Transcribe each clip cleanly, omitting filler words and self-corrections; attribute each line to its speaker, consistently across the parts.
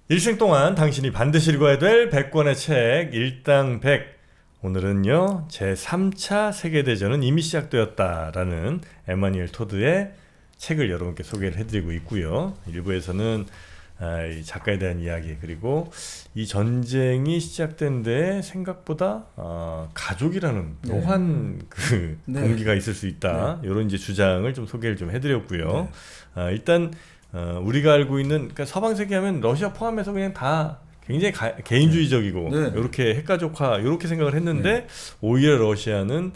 Speaker 1: 일생 동안 당신이 반드시 읽어야 될 100권의 책 일당 100. 오늘은요, 제3차 세계대전은 이미 시작되었다라는 에마뉴엘 토드의 책을 여러분께 소개를 해드리고 있고요. 일부에서는 이 작가에 대한 이야기, 그리고 이 전쟁이 시작된 데에 생각보다 가족이라는 묘한 그 동기가 있을 수 있다, 이런 이제 주장을 좀 소개를 좀 해드렸고요. 일단 우리가 알고 있는, 그러니까 서방 세계 하면 러시아 포함해서 그냥 다 굉장히 개인주의적이고 이렇게 핵가족화 이렇게 생각을 했는데 오히려 러시아는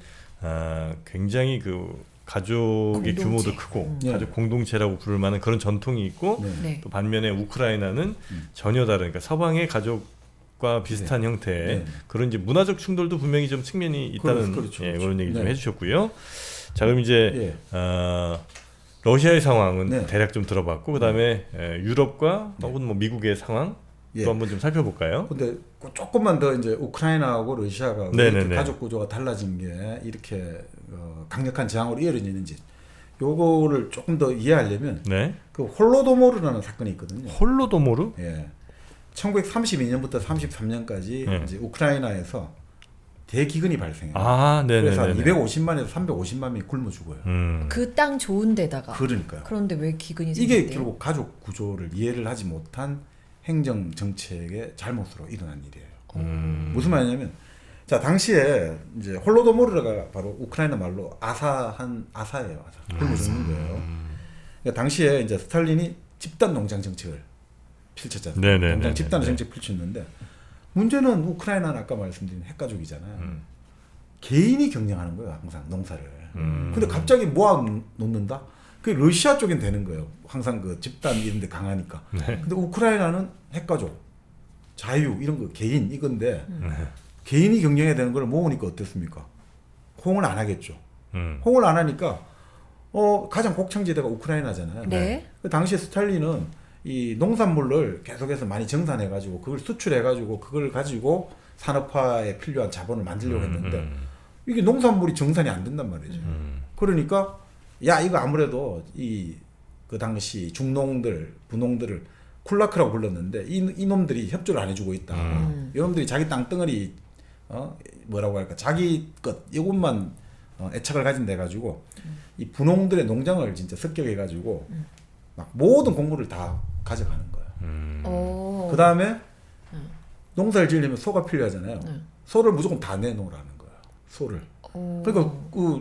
Speaker 1: 굉장히 그 가족의 공동체. 규모도 크고 가족 공동체라고 부를 만한 그런 전통이 있고 또 반면에 우크라이나는 전혀 다른, 그러니까 서방의 가족과 비슷한 형태의 그런 이제 문화적 충돌도 분명히 좀 측면이 있다는 그런 얘기 좀 해주셨고요. 자, 그럼 이제 러시아의 상황은 대략 좀 들어봤고, 그 다음에 유럽과 혹은 뭐 미국의 상황 또 한번 좀 살펴볼까요?
Speaker 2: 근데 조금만 더 이제 우크라이나하고 러시아가 왜 이렇게 가족 구조가 달라진 게 이렇게 강력한 저항으로 이어지는지 요거를 조금 더 이해하려면 그 홀로도모르라는 사건이 있거든요.
Speaker 1: 홀로도모르?
Speaker 2: 예. 1932년부터 33년까지 이제 우크라이나에서 대기근이 발생해요. 그래서 250만에서 350만 명이 굶어 죽어요.
Speaker 3: 그 땅 좋은 데다가.
Speaker 2: 그러니까요.
Speaker 3: 그런데 왜 기근이 생겼대요?
Speaker 2: 이게 결국 가족 구조를 이해를 하지 못한 행정 정책의 잘못으로 일어난 일이에요. 무슨 말이냐면, 자, 당시에 이제 홀로도모르가 바로 우크라이나 말로 아사예요. 아사. 굶어 죽는 거예요. 그러니까 당시에 이제 스탈린이 집단 농장 정책을 펼쳤잖아요. 농장 집단 정책 펼쳤는데, 문제는 우크라이나는 아까 말씀드린 핵가족이잖아요. 개인이 경영하는 거예요, 항상 농사를. 근데 갑자기 모아 놓는다? 그게 러시아 쪽엔 되는 거예요. 항상 그 집단 이런 데 강하니까. 근데 우크라이나는 핵가족, 자유 이런 거 개인 이건데 개인이 경영해야 되는 걸 모으니까 어땠습니까? 호응을 안 하겠죠. 호응을 안 하니까 가장 곡창지대가 우크라이나잖아요. 그 당시에 스탈린은 이 농산물을 계속해서 많이 정산해가지고 그걸 수출해가지고 그걸 가지고 산업화에 필요한 자본을 만들려고 했는데 이게 농산물이 정산이 안 된단 말이죠. 그러니까 야, 이거 아무래도 그 당시 중농들, 부농들을 쿨라크라고 불렀는데 이 놈들이 협조를 안 해주고 있다. 이놈들이 자기 땅덩어리 뭐라고 할까, 자기 것 이것만 애착을 가진다 해가지고 이 부농들의 농장을 진짜 습격해가지고 막 모든 공물을 다 가져가는 거예요. 그 다음에 농사를 지으려면 소가 필요하잖아요. 소를 무조건 다 내놓으라는 거예요. 소를. 그러니까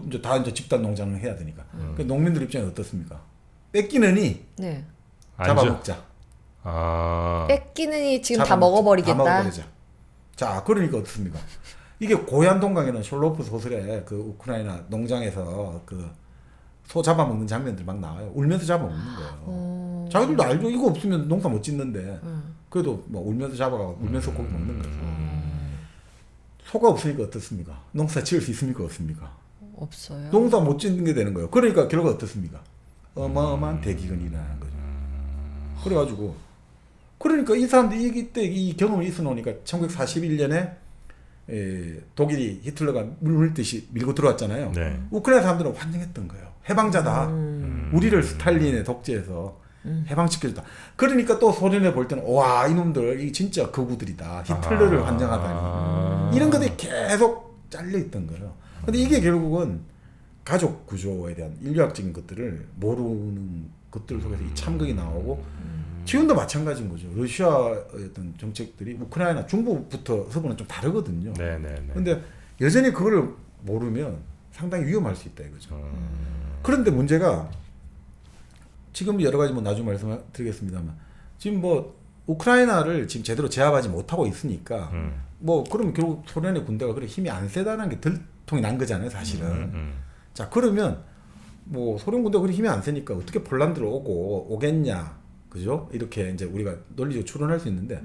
Speaker 2: 이제 다 이제 집단 농장을 해야 되니까. 그 농민들 입장에 어떻습니까? 뺏기느니 잡아먹자.
Speaker 3: 뺏기느니 지금 다 먹어버리겠다.
Speaker 2: 다 먹어버리자. 자, 그러니까 어떻습니까? 이게 고얀 동강에는 셜로프 소설에 그 우크라이나 농장에서 그 소 잡아먹는 장면들 막 나와요. 울면서 잡아먹는 거예요. 자기들도 알죠. 이거 없으면 농사 못 짓는데 그래도 뭐 울면서 잡아가고 울면서 고기 먹는 거죠. 소가 없으니까 어떻습니까? 농사 지을 수 있습니까? 없습니까?
Speaker 3: 없어요.
Speaker 2: 농사 못 짓는 게 되는 거예요. 그러니까 결과 어떻습니까? 어마어마한 대기근이 일어나는 거죠. 그래가지고 그러니까 이 사람들이 이때 이 경험을 있어 놓으니까 1941년에 독일이 히틀러가 물밀듯이 밀고 들어왔잖아요. 우크라이나 사람들은 환영했던 거예요. 해방자다. 우리를 스탈린의 독재에서 해방시켜줬다. 그러니까 또 소련에 볼 때는 와, 이놈들 이 진짜 거구들이다. 히틀러를 환영하다니. 이런 것들이 계속 잘려있던 거예요. 근데 이게 결국은 가족 구조에 대한 인류학적인 것들을 모르는 것들 속에서 이 참극이 나오고 지금도 마찬가지인 거죠. 러시아의 어떤 정책들이 우크라이나 중부부터 서부는 좀 다르거든요. 근데 여전히 그걸 모르면 상당히 위험할 수 있다 이거죠. 그런데 문제가 지금 여러 가지 뭐 나중에 말씀드리겠습니다만 지금 뭐 우크라이나를 지금 제대로 제압하지 못하고 있으니까 뭐 그러면 결국 소련의 군대가 그렇게 힘이 안 세다는 게 들통이 난 거잖아요, 사실은. 자, 그러면 뭐 소련 군대가 그렇게 힘이 안 세니까 어떻게 폴란드를 오겠냐, 그죠? 이렇게 이제 우리가 논리적으로 추론할 수 있는데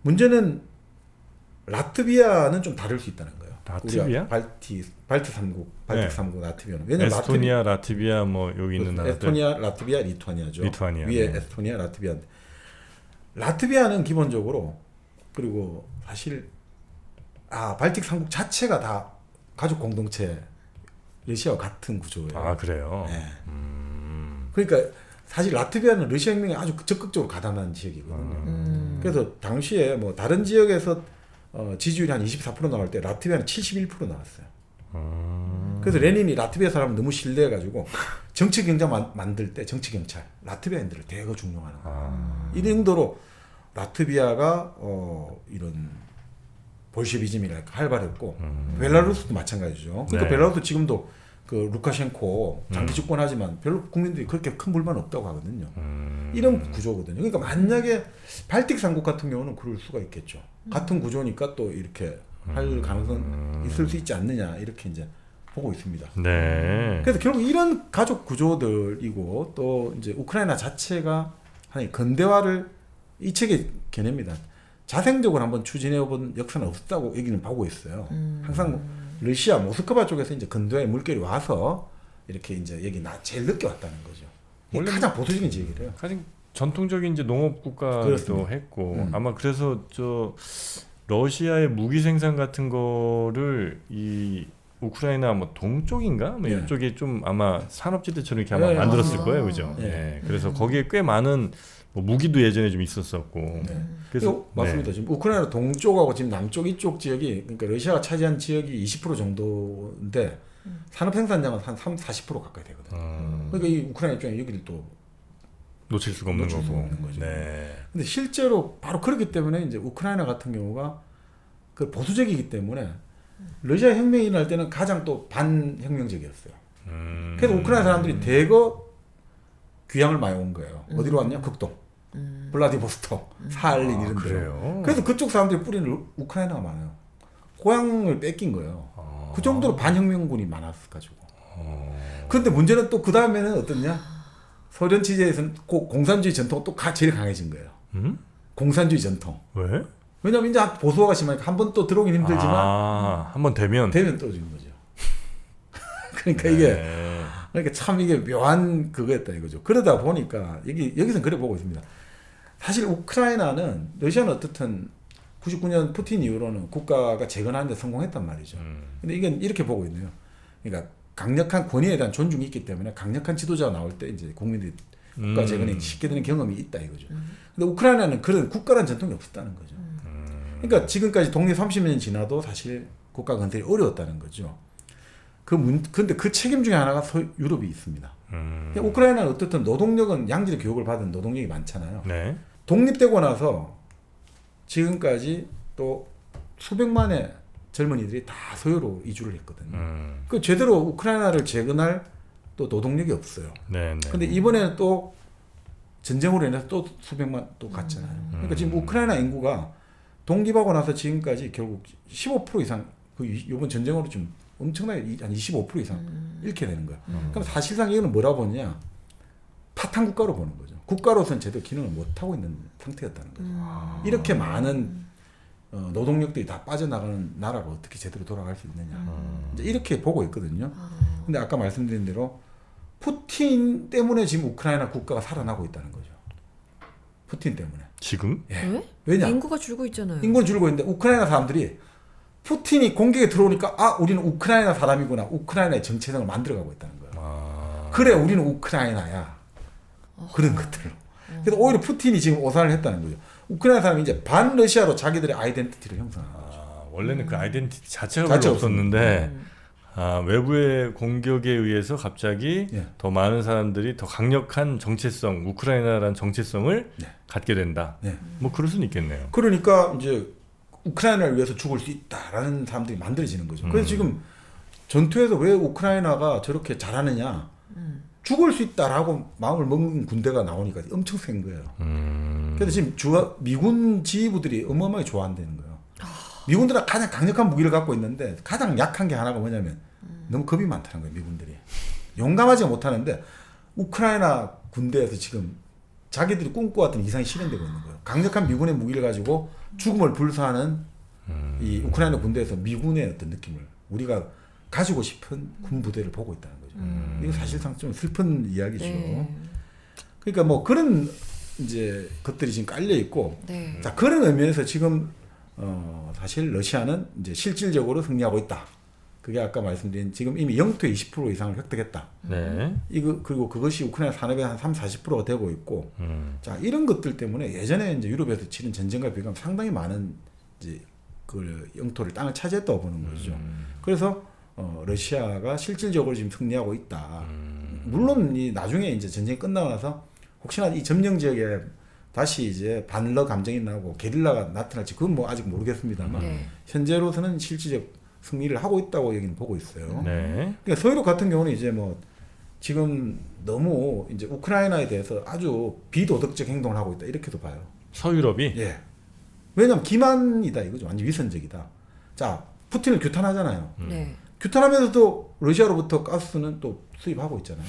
Speaker 2: 문제는 라트비아는 좀 다를 수 있다는 거예요.
Speaker 1: 라트비아?
Speaker 2: 발트 3국, 발틱 3국 라트비아는. 왜냐면
Speaker 1: 에스토니아, 라트비아 뭐 여기 있는 나라들.
Speaker 2: 에스토니아, 라트비아, 리투아니아죠.
Speaker 1: 리투아니아.
Speaker 2: 위에 에스토니아, 라트비아. 라트비아는 기본적으로, 그리고 사실 발틱 3국 자체가 다 가족 공동체 러시아와 같은 구조예요.
Speaker 1: 아, 그래요?
Speaker 2: 네. 그러니까 사실 라트비아는 러시아 혁명에 아주 적극적으로 가담한 지역이거든요. 그래서 당시에 뭐 다른 지역에서 지지율이 한 24% 나올 때 라트비아는 71% 나왔어요. 그래서 레닌이 라트비아 사람을 너무 신뢰해가지고 정치 경장 만들 때 정치 경찰 라트비아인들을 대거 중용하는 거예요. 이 정도로 라트비아가 이런 볼셰비즘이랄까 활발했고 벨라루스도 마찬가지죠. 그러니까
Speaker 1: 네.
Speaker 2: 벨라루스 지금도 그 루카셴코 장기 집권하지만 별로 국민들이 그렇게 큰 불만 없다고 하거든요. 이런 구조거든요. 그러니까 만약에 발틱 삼국 같은 경우는 그럴 수가 있겠죠. 같은 구조니까 또 이렇게 할 가능성 있을 수 있지 않느냐 이렇게 이제 보고 있습니다.
Speaker 1: 네.
Speaker 2: 그래서 결국 이런 가족 구조들이고 또 이제 우크라이나 자체가 하나의 근대화를 이 책의 견해입니다. 자생적으로 한번 추진해본 역사는 없다고 얘기는 하고 있어요. 항상 러시아 모스크바 쪽에서 이제 근대화의 물결이 와서 이렇게 이제 여기 제일 늦게 왔다는 거죠. 이게
Speaker 1: 원래
Speaker 2: 가장 보수적인 지역이래요.
Speaker 1: 가장 전통적인 이제 농업 국가도
Speaker 2: 그렇습니다.
Speaker 1: 했고 아마 그래서 저 러시아의 무기 생산 같은 거를 이 우크라이나 뭐 동쪽인가 뭐
Speaker 2: 예.
Speaker 1: 이쪽에 좀 아마 산업지대처럼 이렇게 아마
Speaker 2: 예,
Speaker 1: 만들었을
Speaker 3: 아.
Speaker 1: 거예요, 그죠?
Speaker 2: 예.
Speaker 1: 예. 그래서 거기에 꽤 많은 뭐 무기도 예전에 좀 있었었고.
Speaker 2: 네.
Speaker 1: 그래서
Speaker 2: 맞습니다. 지금 우크라이나 동쪽하고 지금 남쪽 이쪽 지역이 그러니까 러시아가 차지한 지역이 20% 정도인데 산업 생산량은 한 40% 가까이 되거든요. 그러니까 이 우크라이나 입장에 여기를 또
Speaker 1: 놓칠 수가 없는
Speaker 2: 놓칠 수가
Speaker 1: 거고.
Speaker 2: 없는 거죠.
Speaker 1: 네.
Speaker 2: 근데 실제로 바로 그렇기 때문에 이제 우크라이나 같은 경우가 그 보수적이기 때문에 러시아 혁명이 일어날 때는 가장 또 반혁명적이었어요. 그래서 우크라이나 사람들이 대거 귀향을 많이 온 거예요. 어디로 왔냐? 극동, 블라디보스토크, 사할린 이런 데로.
Speaker 1: 그래요.
Speaker 2: 그래서 그쪽 사람들이 뿌리는 우크라이나가 많아요. 고향을 뺏긴 거예요. 그 정도로 반혁명군이 많았어가지고. 그런데 문제는 또 그 다음에는 어떻냐? 소련 체제에서는 공산주의 전통이 또 제일 강해진 거예요. 공산주의 전통.
Speaker 1: 왜?
Speaker 2: 왜냐면 이제 보수화가 심하니까 한 번 또 들어오긴 힘들지만
Speaker 1: 한번 되면
Speaker 2: 되면 떨어지는 거죠. 그러니까 이게
Speaker 1: 네.
Speaker 2: 그러니까 참 이게 묘한 그거였다 이거죠. 그러다 보니까 여기서는 그래 보고 있습니다. 사실 우크라이나는 러시아는 어떻든 99년 푸틴 이후로는 국가가 재건하는 데 성공했단 말이죠. 근데 이건 이렇게 보고 있네요. 그러니까 강력한 권위에 대한 존중이 있기 때문에 강력한 지도자가 나올 때 이제 국민들이 국가 재건에 쉽게 되는 경험이 있다 이거죠. 근데 우크라이나는 그런 국가란 전통이 없었다는 거죠. 그러니까 지금까지 독립 30년 지나도 사실 국가 건설이 어려웠다는 거죠. 근데 그 책임 중에 하나가 유럽이 있습니다. 우크라이나는 어떻든 노동력은 양질의 교육을 받은 노동력이 많잖아요.
Speaker 1: 네.
Speaker 2: 독립되고 나서 지금까지 또 수백만의 젊은이들이 다 소유로 이주를 했거든요. 그 제대로 우크라이나를 재건할 또 노동력이 없어요.
Speaker 1: 네, 네.
Speaker 2: 근데 이번에는 또 전쟁으로 인해서 또 수백만 또 갔잖아요. 그러니까 지금 우크라이나 인구가 독립하고 나서 지금까지 결국 15% 이상 그 이번 전쟁으로 좀 엄청나게 한 25% 이상 잃게 되는 거예요. 그럼 사실상 이거는 뭐라 보냐? 파탄 국가로 보는 거죠. 국가로서는 제대로 기능을 못 하고 있는 상태였다는 거죠. 이렇게 많은 노동력들이 다 빠져나가는 나라가 어떻게 제대로 돌아갈 수 있느냐. 이제 이렇게 보고 있거든요. 근데 아까 말씀드린 대로 푸틴 때문에 지금 우크라이나 국가가 살아나고 있다는 거죠. 푸틴 때문에.
Speaker 1: 지금?
Speaker 2: 예.
Speaker 3: 왜?
Speaker 2: 왜냐?
Speaker 3: 인구가 줄고 있잖아요.
Speaker 2: 인구는 줄고 있는데 우크라이나 사람들이 푸틴이 공격에 들어오니까 우리는 우크라이나 사람이구나. 우크라이나의 정체성을 만들어가고 있다는 거예요. 그래 우리는 우크라이나야. 그런 것들로. 그래서 오히려 푸틴이 지금 오산을 했다는 거죠. 우크라이나 사람이 이제 반러시아로 자기들의 아이덴티티를 형성하는 거죠.
Speaker 1: 원래는 그 아이덴티티 자체가
Speaker 2: 자체
Speaker 1: 별로 없었는데 외부의 공격에 의해서 갑자기
Speaker 2: 예.
Speaker 1: 더 많은 사람들이 더 강력한 정체성, 우크라이나라는 정체성을
Speaker 2: 네.
Speaker 1: 갖게 된다.
Speaker 2: 네.
Speaker 1: 뭐 그럴 수는 있겠네요.
Speaker 2: 그러니까 이제 우크라이나를 위해서 죽을 수 있다라는 사람들이 만들어지는 거죠. 그래서 지금 전투에서 왜 우크라이나가 저렇게 잘하느냐? 죽을 수 있다라고 마음을 먹는 군대가 나오니까 엄청 센 거예요. 그래서 지금 미군 지휘부들이 어마어마하게 좋아한다는 거예요. 미군들은 가장 강력한 무기를 갖고 있는데 가장 약한 게 하나가 뭐냐면 너무 겁이 많다는 거예요. 미군들이. 용감하지 못하는데 우크라이나 군대에서 지금 자기들이 꿈꿔왔던 이상이 실현되고 있는 거예요. 강력한 미군의 무기를 가지고 죽음을 불사하는 이 우크라이나 군대에서 미군의 어떤 느낌을 우리가 가지고 싶은 군 부대를 보고 있다는 거죠. 이거 사실상 좀 슬픈 이야기죠.
Speaker 3: 네.
Speaker 2: 그러니까 뭐 그런 이제 것들이 지금 깔려 있고,
Speaker 3: 네.
Speaker 2: 자 그런 의미에서 지금 사실 러시아는 이제 실질적으로 승리하고 있다. 그게 아까 말씀드린 지금 이미 영토의 20% 이상을 획득했다.
Speaker 1: 네.
Speaker 2: 이거 그리고 그것이 우크라이나 산업의 한 30-40%가 되고 있고, 자 이런 것들 때문에 예전에 이제 유럽에서 치른 전쟁과 비교하면 상당히 많은 이제 그 영토를 땅을 차지했다고 보는 거죠. 그래서 러시아가 실질적으로 지금 승리하고 있다. 물론 이 나중에 이제 전쟁이 끝나고 나서 혹시나 이 점령 지역에 다시 이제 반러 감정이 나고 게릴라가 나타날지 그건 뭐 아직 모르겠습니다만
Speaker 3: 네.
Speaker 2: 현재로서는 실질적 승리를 하고 있다고 여기는 보고 있어요.
Speaker 1: 네.
Speaker 2: 그러니까 서유럽 같은 경우는 이제 뭐 지금 너무 이제 우크라이나에 대해서 아주 비도덕적 행동을 하고 있다 이렇게도 봐요.
Speaker 1: 서유럽이
Speaker 2: 예. 왜냐면 기만이다 이거죠. 완전 위선적이다. 자, 푸틴을 규탄하잖아요.
Speaker 3: 네.
Speaker 2: 규탄하면서도 러시아로부터 가스는 또 수입하고 있잖아요.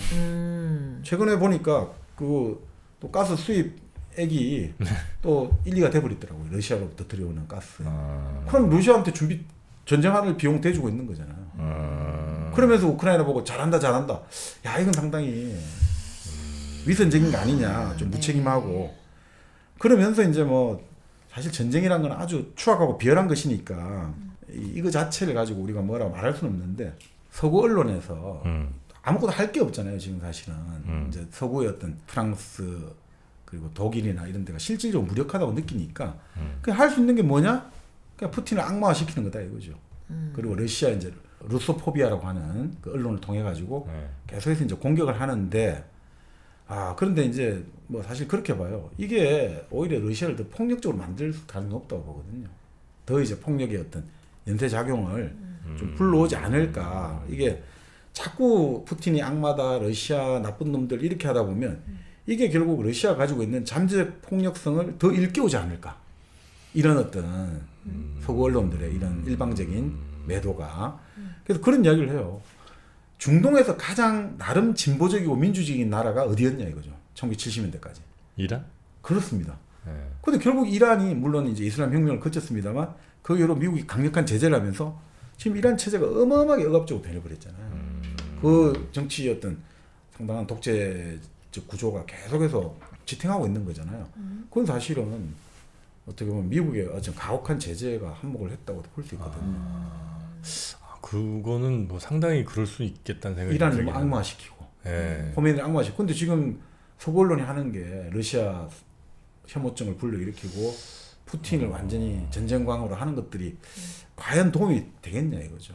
Speaker 2: 최근에 보니까 그 또 가스 수입액이 또 1, 2가 돼버리더라고요. 러시아로부터 들여오는 가스. 그럼 러시아한테 전쟁하는 비용 대주고 있는 거잖아요. 그러면서 우크라이나 보고 잘한다 잘한다. 야 이건 상당히 위선적인 거 아니냐. 좀 무책임하고. 그러면서 이제 뭐 사실 전쟁이란 건 아주 추악하고 비열한 것이니까 이거 자체를 가지고 우리가 뭐라고 말할 수는 없는데 서구 언론에서 아무것도 할 게 없잖아요. 지금 사실은 이제 서구의 어떤 프랑스 그리고 독일이나 이런 데가 실질적으로 무력하다고 느끼니까 그냥 할 수 있는 게 뭐냐? 그냥 푸틴을 악마화시키는 거다 이거죠. 그리고 러시아 이제 루소포비아라고 하는 그 언론을 통해 가지고 계속해서 이제 공격을 하는데 그런데 이제 뭐 사실 그렇게 봐요. 이게 오히려 러시아를 더 폭력적으로 만들 가능성이 없다고 보거든요. 더 이제 폭력의 어떤 연쇄 작용을 좀 불러오지 않을까. 이게 자꾸 푸틴이 악마다, 러시아 나쁜 놈들 이렇게 하다 보면 이게 결국 러시아가 가지고 있는 잠재적 폭력성을 더 일깨우지 않을까. 이런 어떤 서구 언론들의 이런 일방적인 매도가. 그래서 그런 이야기를 해요. 중동에서 가장 나름 진보적이고 민주적인 나라가 어디였냐 이거죠. 1970년대까지.
Speaker 1: 이란?
Speaker 2: 그렇습니다.
Speaker 1: 네.
Speaker 2: 근데 결국 이란이 물론 이제 이슬람 혁명을 거쳤습니다만 그 이후로 미국이 강력한 제재를 하면서 지금 이란 체제가 어마어마하게 억압적으로 변해버렸잖아요. 그 정치 어떤 상당한 독재적 구조가 계속해서 지탱하고 있는 거잖아요. 그건 사실은 어떻게 보면 미국의 어떤 가혹한 제재가 한몫을 했다고 볼 수 있거든요.
Speaker 1: 그거는 뭐 상당히 그럴 수 있겠다는 생각이
Speaker 2: 이란을
Speaker 1: 들긴
Speaker 2: 뭐 악마시키고
Speaker 1: 네.
Speaker 2: 호메니를 악마시키고 근데 지금 서구 언론이 하는 게 러시아 혐오증을 불러일으키고 푸틴을 완전히 전쟁광으로 하는 것들이 과연 도움이 되겠냐 이거죠.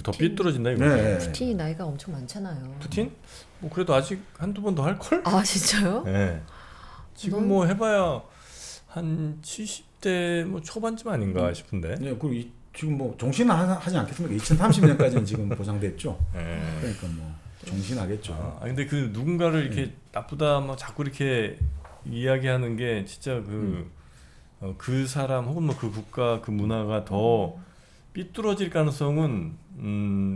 Speaker 1: 더 삐뚤어진다 이거.
Speaker 2: 네.
Speaker 3: 푸틴이 나이가 엄청 많잖아요.
Speaker 1: 푸틴? 뭐 그래도 아직 한두 번 더 할 걸?
Speaker 3: 아 진짜요?
Speaker 1: 네. 지금 뭐 해봐야 한 70대 뭐 초반쯤 아닌가 싶은데.
Speaker 2: 네, 그리고 지금 뭐 종신은 하지 않겠습니까? 2030년까지는 지금 보장됐죠.
Speaker 1: 네.
Speaker 2: 그러니까 뭐 종신하겠죠.
Speaker 1: 근데 그 누군가를 이렇게 나쁘다 막 자꾸 이렇게 이야기하는 게 진짜 그 사람 혹은 뭐 그 국가 그 문화가 더 삐뚤어질 가능성은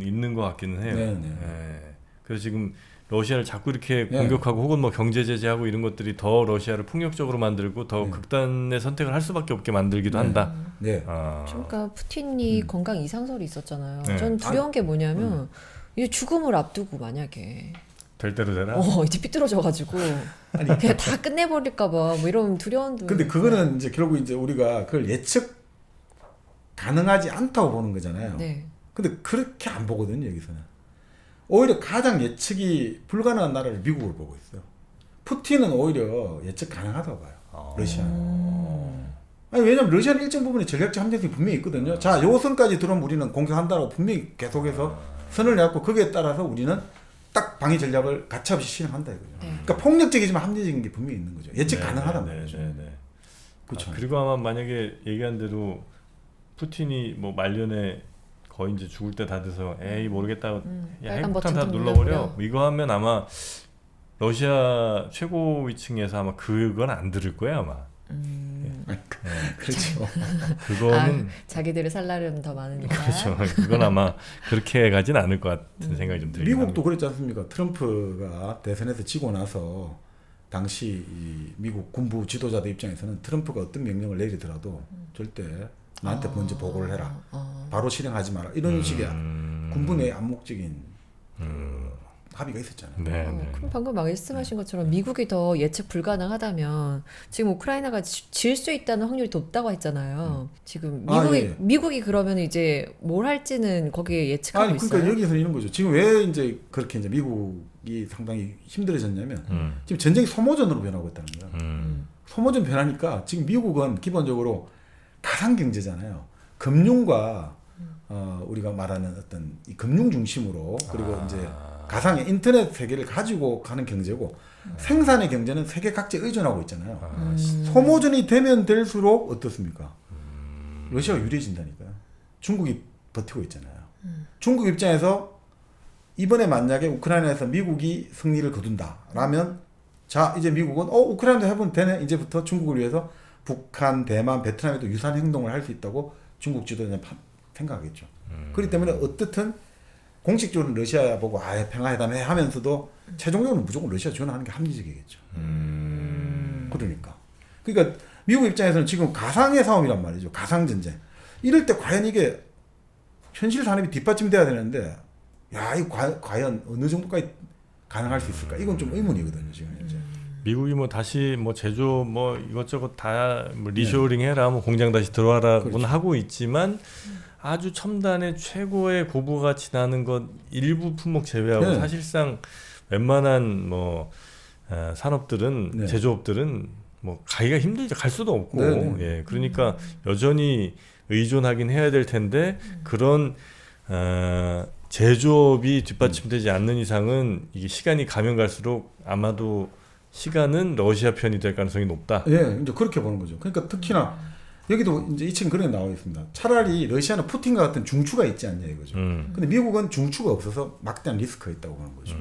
Speaker 1: 있는 것 같기는 해요.
Speaker 2: 네.
Speaker 1: 네. 그래서 지금 러시아를 자꾸 이렇게
Speaker 2: 네.
Speaker 1: 공격하고 혹은 뭐 경제 제재하고 이런 것들이 더 러시아를 폭력적으로 만들고 더
Speaker 2: 네.
Speaker 1: 극단의 선택을 할 수밖에 없게 만들기도
Speaker 2: 네.
Speaker 1: 한다.
Speaker 2: 네.
Speaker 3: 그러니까 푸틴이 건강 이상설이 있었잖아요.
Speaker 1: 네.
Speaker 3: 전 두려운 게 뭐냐면 이제 죽음을 앞두고 만약에
Speaker 1: 될 대로 되라.
Speaker 3: 이제 삐뚤어져가지고 그냥 다 끝내버릴까봐 뭐 이런 두려움도.
Speaker 2: 근데 그거는 이제 결국 이제 우리가 그걸 예측 가능하지 않다고 보는 거잖아요.
Speaker 3: 네.
Speaker 2: 근데 그렇게 안 보거든요 여기서는. 오히려 가장 예측이 불가능한 나라를 미국을 보고 있어요. 푸틴은 오히려 예측 가능하다고 봐요. 러시아는. 아니 왜냐면 러시아는 일정 부분의 전략적 함정성이 분명히 있거든요. 자, 요 선까지 들어오면 우리는 공격한다라고 분명히 계속해서 선을 내었고 거기에 따라서 우리는 딱 방위 전략을 가차없이 실행한다 이거죠.
Speaker 3: 네.
Speaker 2: 그러니까 폭력적이지만 합리적인 게 분명히 있는 거죠. 예측 가능하단 말이죠.
Speaker 1: 그렇죠. 그리고 아마 만약에 얘기한 대로 푸틴이 뭐 말년에 거의 이제 죽을 때 다 돼서 에이 모르겠다. 야
Speaker 3: 빨간
Speaker 1: 핵폭탄 다
Speaker 3: 버튼
Speaker 1: 눌러버려. 이거 하면 아마 러시아 최고 위층에서 아마 그건 안 들을 거야 아마.
Speaker 2: 그렇죠.
Speaker 1: 그거는
Speaker 3: 자기들을 살라려면 더 많으니까.
Speaker 1: 그렇죠. 그건 아마 그렇게 가진 않을 것 같은 생각이 좀 들긴
Speaker 2: 미국도
Speaker 1: 합니다.
Speaker 2: 그랬지 않습니까? 트럼프가 대선에서 지고 나서 당시 이 미국 군부 지도자들 입장에서는 트럼프가 어떤 명령을 내리더라도 절대 나한테 먼저 보고를 해라. 바로 실행하지 마라. 이런 식의 군부 내 암묵적인 합의가 있었잖아요.
Speaker 1: 네, 네.
Speaker 3: 그럼 방금 말씀하신 것처럼 미국이 더 예측 불가능하다면 지금 우크라이나가 질 수 있다는 확률이 높다고 했잖아요. 지금 미국이 그러면 이제 뭘 할지는 거기에 예측하고
Speaker 2: 아니 그러니까
Speaker 3: 있어요.
Speaker 2: 여기서 이런 거죠. 지금 왜 이제 그렇게 이제 미국이 상당히 힘들어졌냐면 지금 전쟁이 소모전으로 변하고 있다는 거예요. 소모전 변하니까 지금 미국은 기본적으로 가상 경제잖아요. 금융과 우리가 말하는 어떤 이 금융 중심으로 그리고 이제 가상의 인터넷 세계를 가지고 가는 경제고 생산의 경제는 세계 각지에 의존하고 있잖아요. 소모전이 되면 될수록 어떻습니까? 러시아가 유리해진다니까요. 중국이 버티고 있잖아요. 중국 입장에서 이번에 만약에 우크라이나에서 미국이 승리를 거둔다라면 자 이제 미국은 우크라이나도 해보면 되네. 이제부터 중국을 위해서 북한, 대만, 베트남에도 유사한 행동을 할 수 있다고 중국 지도자는 생각하겠죠. 그렇기 때문에 어떻든 공식적으로 러시아 보고 아예 평화회담해 하면서도 최종적으로 무조건 러시아 지원하는 게 합리적이겠죠. 그러니까 미국 입장에서는 지금 가상의 싸움이란 말이죠. 가상 전쟁. 이럴 때 과연 이게 현실 산업이 뒷받침돼야 되는데 야, 이 과연 어느 정도까지 가능할 수 있을까? 이건 좀 의문이거든요, 지금 현재.
Speaker 1: 미국이 뭐 다시 뭐 제조 뭐 이것저것 다 뭐 리쇼링 해라 뭐 공장 다시 들어와라고는
Speaker 2: 그렇죠.
Speaker 1: 하고 있지만 아주 첨단의 최고의 고부가치 나는 것 일부 품목 제외하고
Speaker 2: 네.
Speaker 1: 사실상 웬만한 뭐 산업들은
Speaker 2: 네.
Speaker 1: 제조업들은 뭐 가기가 힘들죠. 갈 수도 없고.
Speaker 2: 네, 네.
Speaker 1: 예. 그러니까 여전히 의존하긴 해야 될 텐데 그런 제조업이 뒷받침되지 않는 이상은 이게 시간이 가면 갈수록 아마도 시간은 러시아 편이 될 가능성이 높다.
Speaker 2: 예, 이제 그렇게 보는 거죠. 그러니까 특히나 여기도 이제 이 층 그런 게 나와 있습니다. 차라리 러시아는 푸틴과 같은 중추가 있지 않냐 이거죠. 근데 미국은 중추가 없어서 막대한 리스크가 있다고 보는 거죠.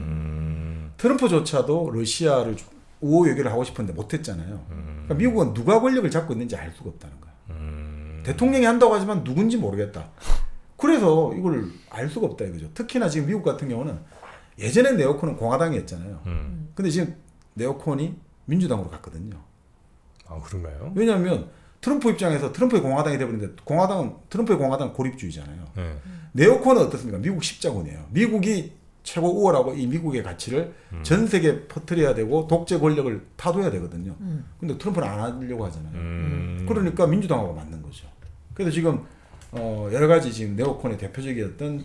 Speaker 2: 트럼프조차도 러시아를 우호 외교를 하고 싶었는데 못했잖아요. 그러니까 미국은 누가 권력을 잡고 있는지 알 수가 없다는 거예요. 대통령이 한다고 하지만 누군지 모르겠다. 그래서 이걸 알 수가 없다 이거죠. 특히나 지금 미국 같은 경우는 예전엔 네오콘은 공화당이었잖아요. 근데 지금 네오콘이 민주당으로 갔거든요.
Speaker 1: 아 그런가요?
Speaker 2: 왜냐하면 트럼프 입장에서 트럼프의 공화당이 되버리는데 트럼프의 공화당은 고립주의잖아요.
Speaker 1: 네.
Speaker 2: 네오콘은 어떻습니까? 미국 십자군이에요. 미국이 최고 우월하고 이 미국의 가치를 전 세계에 퍼뜨려야 되고 독재 권력을 타도해야 되거든요. 근데 트럼프는 안 하려고 하잖아요. 그러니까 민주당하고 맞는 거죠. 그래서 지금 여러 가지 지금 네오콘의 대표적이었던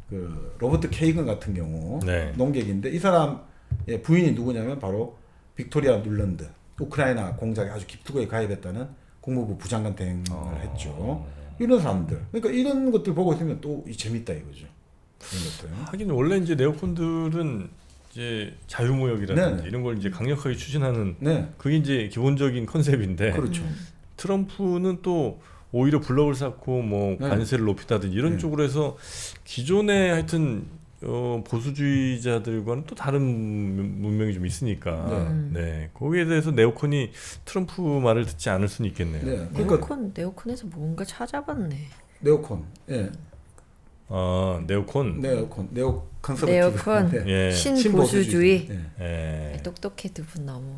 Speaker 2: 그 로버트 케이건 같은 경우
Speaker 1: 네.
Speaker 2: 농객인데 이 사람의 부인이 누구냐면 바로 빅토리아 눌런드 우크라이나 공작에 아주 깊숙하게 가입했다는 국무부 부장관 대행을 했죠. 이런 사람들. 그러니까 이런 것들 보고 있으면 또 재밌다 이거죠. 이런 것들.
Speaker 1: 하긴 원래 이제 네오콘들은 이제 자유무역이라든지
Speaker 2: 네.
Speaker 1: 이런 걸 이제 강력하게 추진하는
Speaker 2: 네.
Speaker 1: 그게 이제 기본적인 컨셉인데
Speaker 2: 그렇죠.
Speaker 1: 트럼프는 또 오히려 블럭을 쌓고 뭐
Speaker 2: 네.
Speaker 1: 관세를 높이다든지 이런
Speaker 2: 네.
Speaker 1: 쪽으로 해서 기존의 하여튼 보수주의자들과는 또 다른 문명이 좀 있으니까 네. 거기에 대해서 네오콘이 트럼프 말을 듣지 않을 수는 있겠네요.
Speaker 2: 네. 그러니까
Speaker 3: 네오콘에서 뭔가 찾아봤네.
Speaker 2: 네오콘. 예.
Speaker 1: 네오콘.
Speaker 2: 네오 컨서버티브.
Speaker 3: 네오콘.
Speaker 2: 네.
Speaker 1: 예.
Speaker 3: 신보수주의.
Speaker 2: 네.
Speaker 1: 예.
Speaker 3: 똑똑해 두 분 너무.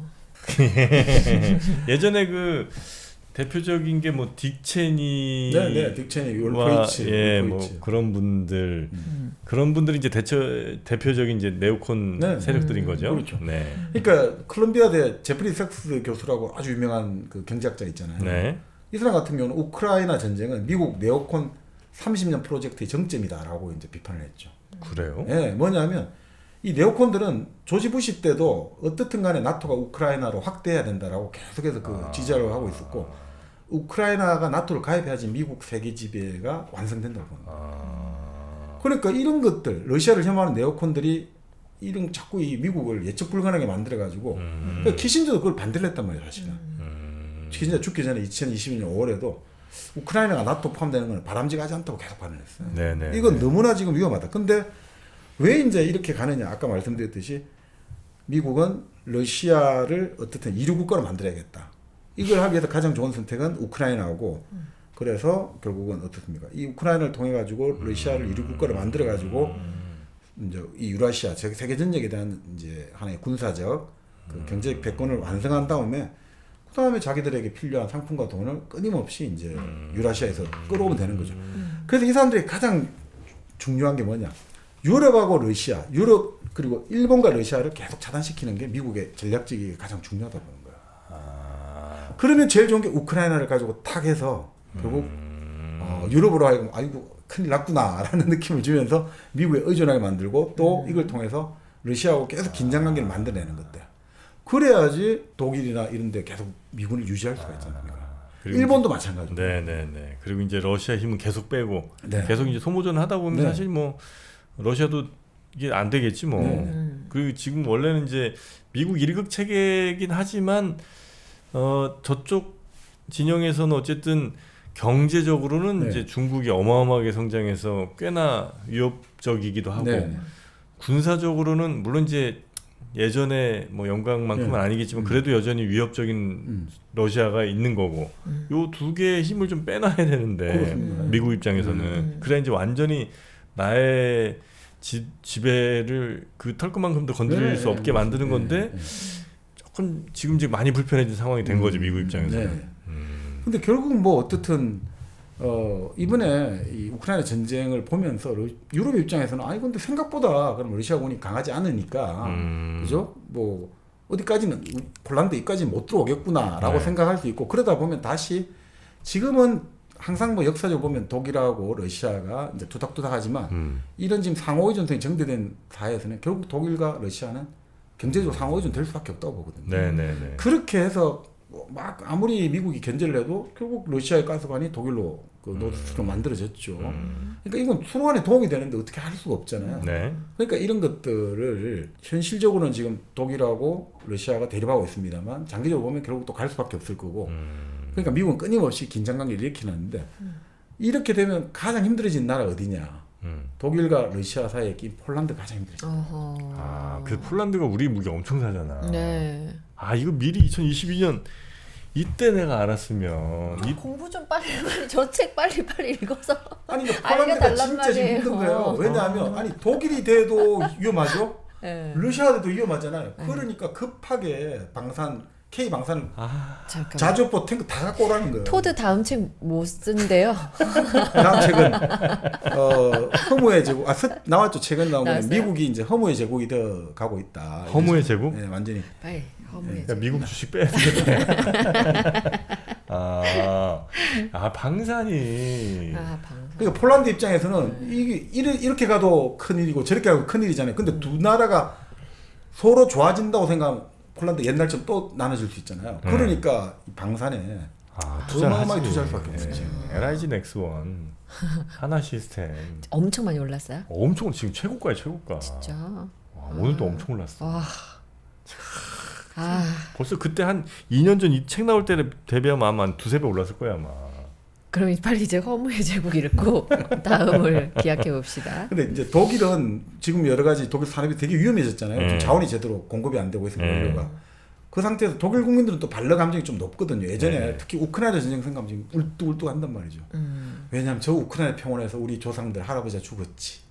Speaker 1: 예전에 그 대표적인 게 뭐 딕 체니
Speaker 2: 네, 딕 체니, 율포이츠,
Speaker 1: 예, 뭐 그런 분들 그런 분들이 이제 대표적인 이제 네오콘
Speaker 2: 네.
Speaker 1: 세력들인 거죠.
Speaker 2: 그렇죠.
Speaker 1: 네.
Speaker 2: 그러니까 콜롬비아대 제프리 삭스 교수라고 아주 유명한 그 경제학자 있잖아요.
Speaker 1: 네.
Speaker 2: 이 사람 같은 경우는 우크라이나 전쟁은 미국 네오콘 30년 프로젝트의 정점이다라고 이제 비판을 했죠.
Speaker 1: 그래요?
Speaker 2: 예, 뭐냐면 이 네오콘들은 조지 부시 때도 어떻든 간에 나토가 우크라이나로 확대해야 된다라고 계속해서 그 지지를 하고 있었고 우크라이나가 나토를 가입해야지 미국 세계 지배가 완성된다고 봅니다. 그러니까 이런 것들 러시아를 혐오하는 네오콘들이 이런 자꾸 이 미국을 예측 불가능하게 만들어가지고 그러니까 키신저도 그걸 반대를 했단 말이에요 사실은. 키신저 죽기 전에 2022년 5월에도 우크라이나가 나토 포함되는 건 바람직하지 않다고 계속 반응했어요.
Speaker 1: 네네.
Speaker 2: 이건 너무나 지금 위험하다. 근데 왜 이제 이렇게 가느냐? 아까 말씀드렸듯이 미국은 러시아를 어떻든 이류 국가로 만들어야겠다. 이걸 하기 위해서 가장 좋은 선택은 우크라이나고 그래서 결국은 어떻습니까? 이 우크라이나를 통해 가지고 러시아를 이류 국가로 만들어 가지고 이제 이 유라시아 즉 세계 전역에 대한 이제 하나의 군사적 그 경제적 패권을 완성한 다음에 그다음에 자기들에게 필요한 상품과 돈을 끊임없이 이제 유라시아에서 끌어오면 되는 거죠. 그래서 이 사람들이 가장 중요한 게 뭐냐? 유럽하고 러시아, 유럽 그리고 일본과 러시아를 계속 차단시키는 게 미국의 전략적이 가장 중요하다 보는 거예요. 그러면 제일 좋은 게 우크라이나를 가지고 탁 해서 결국 유럽으로 하여금 아이고 큰일 났구나라는 느낌을 주면서 미국에 의존하게 만들고 또 이걸 통해서 러시아하고 계속 긴장 관계를 만들어내는 것들. 그래야지 독일이나 이런 데 계속 미군을 유지할 수가 있잖아요. 일본도 마찬가지고.
Speaker 1: 네네네. 그리고 이제 러시아 힘은 계속 빼고
Speaker 2: 네.
Speaker 1: 계속 이제 소모전을 하다 보면
Speaker 2: 네.
Speaker 1: 사실 뭐 러시아도 이게 안 되겠지 뭐.
Speaker 2: 네.
Speaker 1: 그리고 지금 원래는 이제 미국 일극 체계이긴 하지만 저쪽 진영에서는 어쨌든 경제적으로는
Speaker 2: 네.
Speaker 1: 이제 중국이 어마어마하게 성장해서 꽤나 위협적이기도 하고
Speaker 2: 네.
Speaker 1: 군사적으로는 물론 이제 예전에 뭐 영광만큼은
Speaker 2: 네.
Speaker 1: 아니겠지만 그래도 여전히 위협적인 러시아가 있는 거고 요 두 개의 힘을 좀 빼놔야 되는데
Speaker 2: 그렇습니다.
Speaker 1: 미국 입장에서는 그래야 이제 완전히 나의 지배를 그 털끝만큼도 건드릴
Speaker 2: 네,
Speaker 1: 수 없게 만드는 건데 조금 지금 많이 불편해진 상황이 된 거죠 미국 입장에서는.
Speaker 2: 네. 근데 결국 뭐 어떻든 이번에 이 우크라이나 전쟁을 보면서 유럽 입장에서는 아니 근데 생각보다 그럼 러시아군이 강하지 않으니까 그죠? 뭐 어디까지는 폴란드 못 들어오겠구나라고
Speaker 1: 네.
Speaker 2: 생각할 수 있고 그러다 보면 다시 지금은 항상 뭐 역사적으로 보면 독일하고 러시아가 이제 투닥투닥하지만 이런 지금 상호의 전쟁이 정대된 사회에서는 결국 독일과 러시아는 경제적으로 상호의 전될 수밖에 없다고 보거든요.
Speaker 1: 네네네.
Speaker 2: 그렇게 해서 막 아무리 미국이 견제를 해도 결국 러시아의 가스관이 독일로 그 노드스트로 만들어졌죠. 그러니까 이건 서로 간에 도움이 되는데 어떻게 할 수가 없잖아요.
Speaker 1: 네.
Speaker 2: 그러니까 이런 것들을 현실적으로는 지금 독일하고 러시아가 대립하고 있습니다만 장기적으로 보면 결국 또 갈 수밖에 없을 거고. 그러니까 미국은 끊임없이 긴장관계를 일으키는데 이렇게 되면 가장 힘들어진 나라 어디냐? 독일과 러시아 사이에 낀 폴란드 가장 힘들어져.
Speaker 1: 그 폴란드가 우리 무기 엄청 사잖아.
Speaker 3: 네.
Speaker 1: 이거 미리 2022년 이때 내가 알았으면
Speaker 3: 공부 좀 빨리 저 책 빨리 읽어서
Speaker 2: 아니 폴란드가
Speaker 3: 알려달란
Speaker 2: 진짜 지금 힘든 거예요. 왜냐하면 아니 독일이 돼도 위험하죠.
Speaker 3: 네.
Speaker 2: 러시아도 위험하잖아요. 그러니까 급하게 K 방산을
Speaker 3: 잠깐만.
Speaker 2: 자주포 탱크 다 갖고 오라는 거예요.
Speaker 3: 토드 다음 책 못 쓴대요.
Speaker 2: 다음 책은 허무의 제국 나왔죠. 최근 나온 거는
Speaker 3: 나왔어요?
Speaker 2: 미국이 이제 허무의 제국이 되어 가고 있다.
Speaker 1: 허무의 제국?
Speaker 2: 네, 완전히.
Speaker 3: 빨리 허무해.
Speaker 1: 야, 미국 주식 빼야 되겠네. 방산이.
Speaker 3: 방송.
Speaker 2: 그러니까 폴란드 입장에서는 이게 이렇게 가도 큰일이고 저렇게 가도 큰일이잖아요. 근데 두 나라가 서로 좋아진다고 생각하면 폴란드 옛날처럼 또 나눠질 수 있잖아요. 그러니까 이 방산에 어마어마하게 투자할 수밖에 없었죠.
Speaker 1: LIG 넥스원, 하나 시스템
Speaker 3: 엄청 많이 올랐어요?
Speaker 1: 엄청 지금 최고가야 최고가.
Speaker 3: 진짜.
Speaker 1: 와, 오늘도 엄청 올랐어.
Speaker 3: 와.
Speaker 1: 벌써 그때 한 2년 전 이 책 나올 때 대비하면 아마 한 두세 배 올랐을 거야 아마.
Speaker 3: 그럼 빨리 이제 허무의 제국 읽고 다음을 기약해 봅시다.
Speaker 2: 근데 이제 독일은 지금 여러 가지 독일 산업이 되게 위험해졌잖아요. 지금 자원이 제대로 공급이 안 되고 있으니까 원료가. 그 상태에서 독일 국민들은 또 반러 감정이 좀 높거든요. 예전에 특히 우크라이나 전쟁 생각하면 지금 울뚝울뚝 한단 말이죠. 왜냐하면 저 우크라이나 평원에서 우리 조상들 할아버지가 죽었지.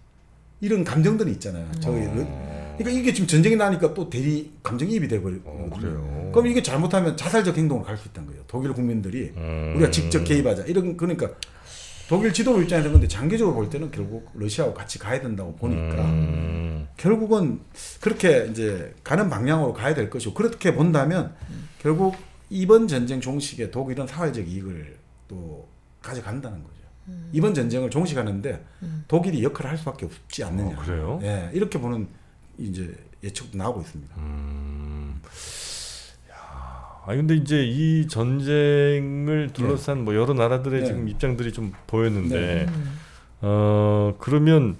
Speaker 2: 이런 감정들이 있잖아요. 그러니까 이게 지금 전쟁이 나니까 또 대리 감정이입이 돼버리거든요.
Speaker 1: 그래요.
Speaker 2: 그럼 이게 잘못하면 자살적 행동을 갈 수 있다는 거예요. 독일 국민들이 우리가 직접 개입하자. 그러니까 독일 지도부 입장에서 근데 장기적으로 볼 때는 결국 러시아하고 같이 가야 된다고 보니까 결국은 그렇게 이제 가는 방향으로 가야 될 것이고 그렇게 본다면 결국 이번 전쟁 종식에 독일은 사회적 이익을 또 가져간다는 거죠. 이번 전쟁을 종식하는데 독일이 역할을 할 수밖에 없지 않느냐.
Speaker 1: 그래요?
Speaker 2: 예, 이렇게 보는 이제 예측도 나오고 있습니다.
Speaker 1: 근데 이제 이 전쟁을 둘러싼 뭐 여러 나라들의 지금 입장들이 좀 보였는데 그러면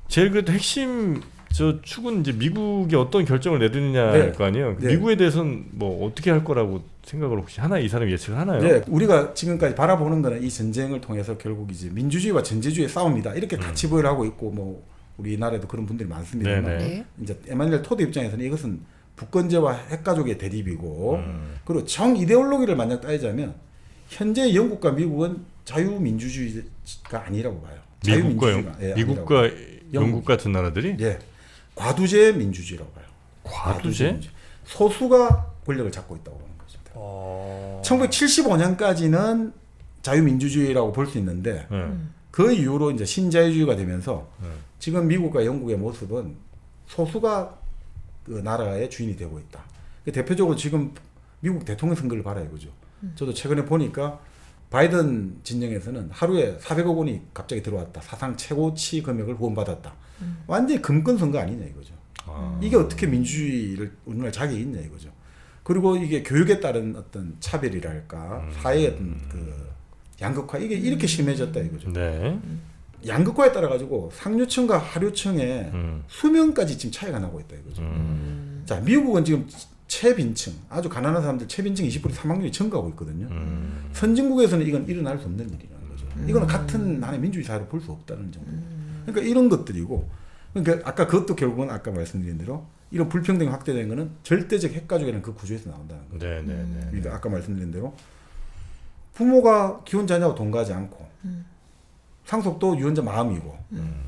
Speaker 1: 제일 그래도 핵심 저 축은 이제 미국이 어떤 결정을 내리느냐일 거 아니에요. 미국에 대해서는 뭐 어떻게 할 거라고 생각을 혹시 이 사람이 예측을 하나요?
Speaker 2: 네, 우리가 지금까지 바라보는 거는 이 전쟁을 통해서 결국 이제 민주주의와 전제주의의 싸움이다 이렇게 같이 보여를 하고 있고 뭐 우리나라에도 그런 분들이 많습니다만
Speaker 3: 네.
Speaker 2: 이제 에마누엘 토드 입장에서는 이것은 북건제와 핵가족의 대립이고 그리고 정 이데올로기를 만약 따지자면 현재 영국과 미국은 자유민주주의가 아니라고 봐요.
Speaker 1: 미국과 영국 같은 나라들이
Speaker 2: 과두제 민주주의라고 봐요.
Speaker 1: 과두제?
Speaker 2: 소수가 권력을 잡고 있다고 보는 거죠. 1975년까지는 자유민주주의라고 볼 수 있는데 그 이후로 이제 신자유주의가 되면서 지금 미국과 영국의 모습은 소수가 그 나라의 주인이 되고 있다. 대표적으로 지금 미국 대통령 선거를 봐라 이거죠. 저도 최근에 보니까 바이든 진영에서는 하루에 400억 원이 갑자기 들어왔다. 사상 최고치 금액을 후원받았다. 완전히 금권 선거 아니냐 이거죠. 이게 어떻게 민주주의를 우리나라 자격이 있냐 이거죠. 그리고 이게 교육에 따른 어떤 차별이랄까 사회의 어떤 그 양극화 이게 이렇게 심해졌다 이거죠.
Speaker 1: 네.
Speaker 2: 양극화에 따라 가지고 상류층과 하류층의 수명까지 지금 차이가 나고 있다 이거죠. 자, 미국은 지금 최빈층, 아주 가난한 사람들 최빈층 20% 사망률이 증가하고 있거든요. 선진국에서는 이건 일어날 수 없는 일이라는 거죠. 이거는 같은 나라의 민주주의 사회로 볼 수 없다는 정도. 그러니까 이런 것들이고, 그러니까 아까 그것도 결국은 아까 말씀드린 대로 이런 불평등이 확대되는 거는 절대적 핵가족이라는 그 구조에서 나온다는 거죠.
Speaker 1: 네.
Speaker 2: 그러니까 아까 말씀드린 대로 부모가 기혼 자녀하고 동거하지 않고 상속도 유언자 마음이고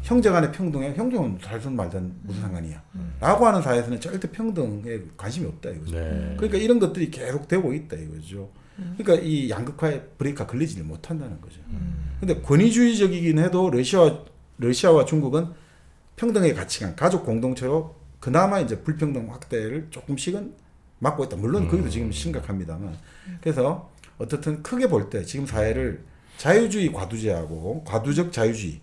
Speaker 2: 형제 간의 평등에 형제는 살든 말든 무슨 상관이야 라고 하는 사회에서는 절대 평등에 관심이 없다 이거죠.
Speaker 1: 네.
Speaker 2: 그러니까 이런 것들이 계속 되고 있다 이거죠. 그러니까 이 양극화의 브레이크가 걸리지를 못한다는 거죠. 근데 권위주의적이긴 해도 러시아와 중국은 평등의 가치관, 가족 공동체로 그나마 이제 불평등 확대를 조금씩은 막고 있다. 물론 거기도 지금 심각합니다만. 그래서 어떻든 크게 볼 때 지금 사회를 자유주의 과두제하고 과두적 자유주의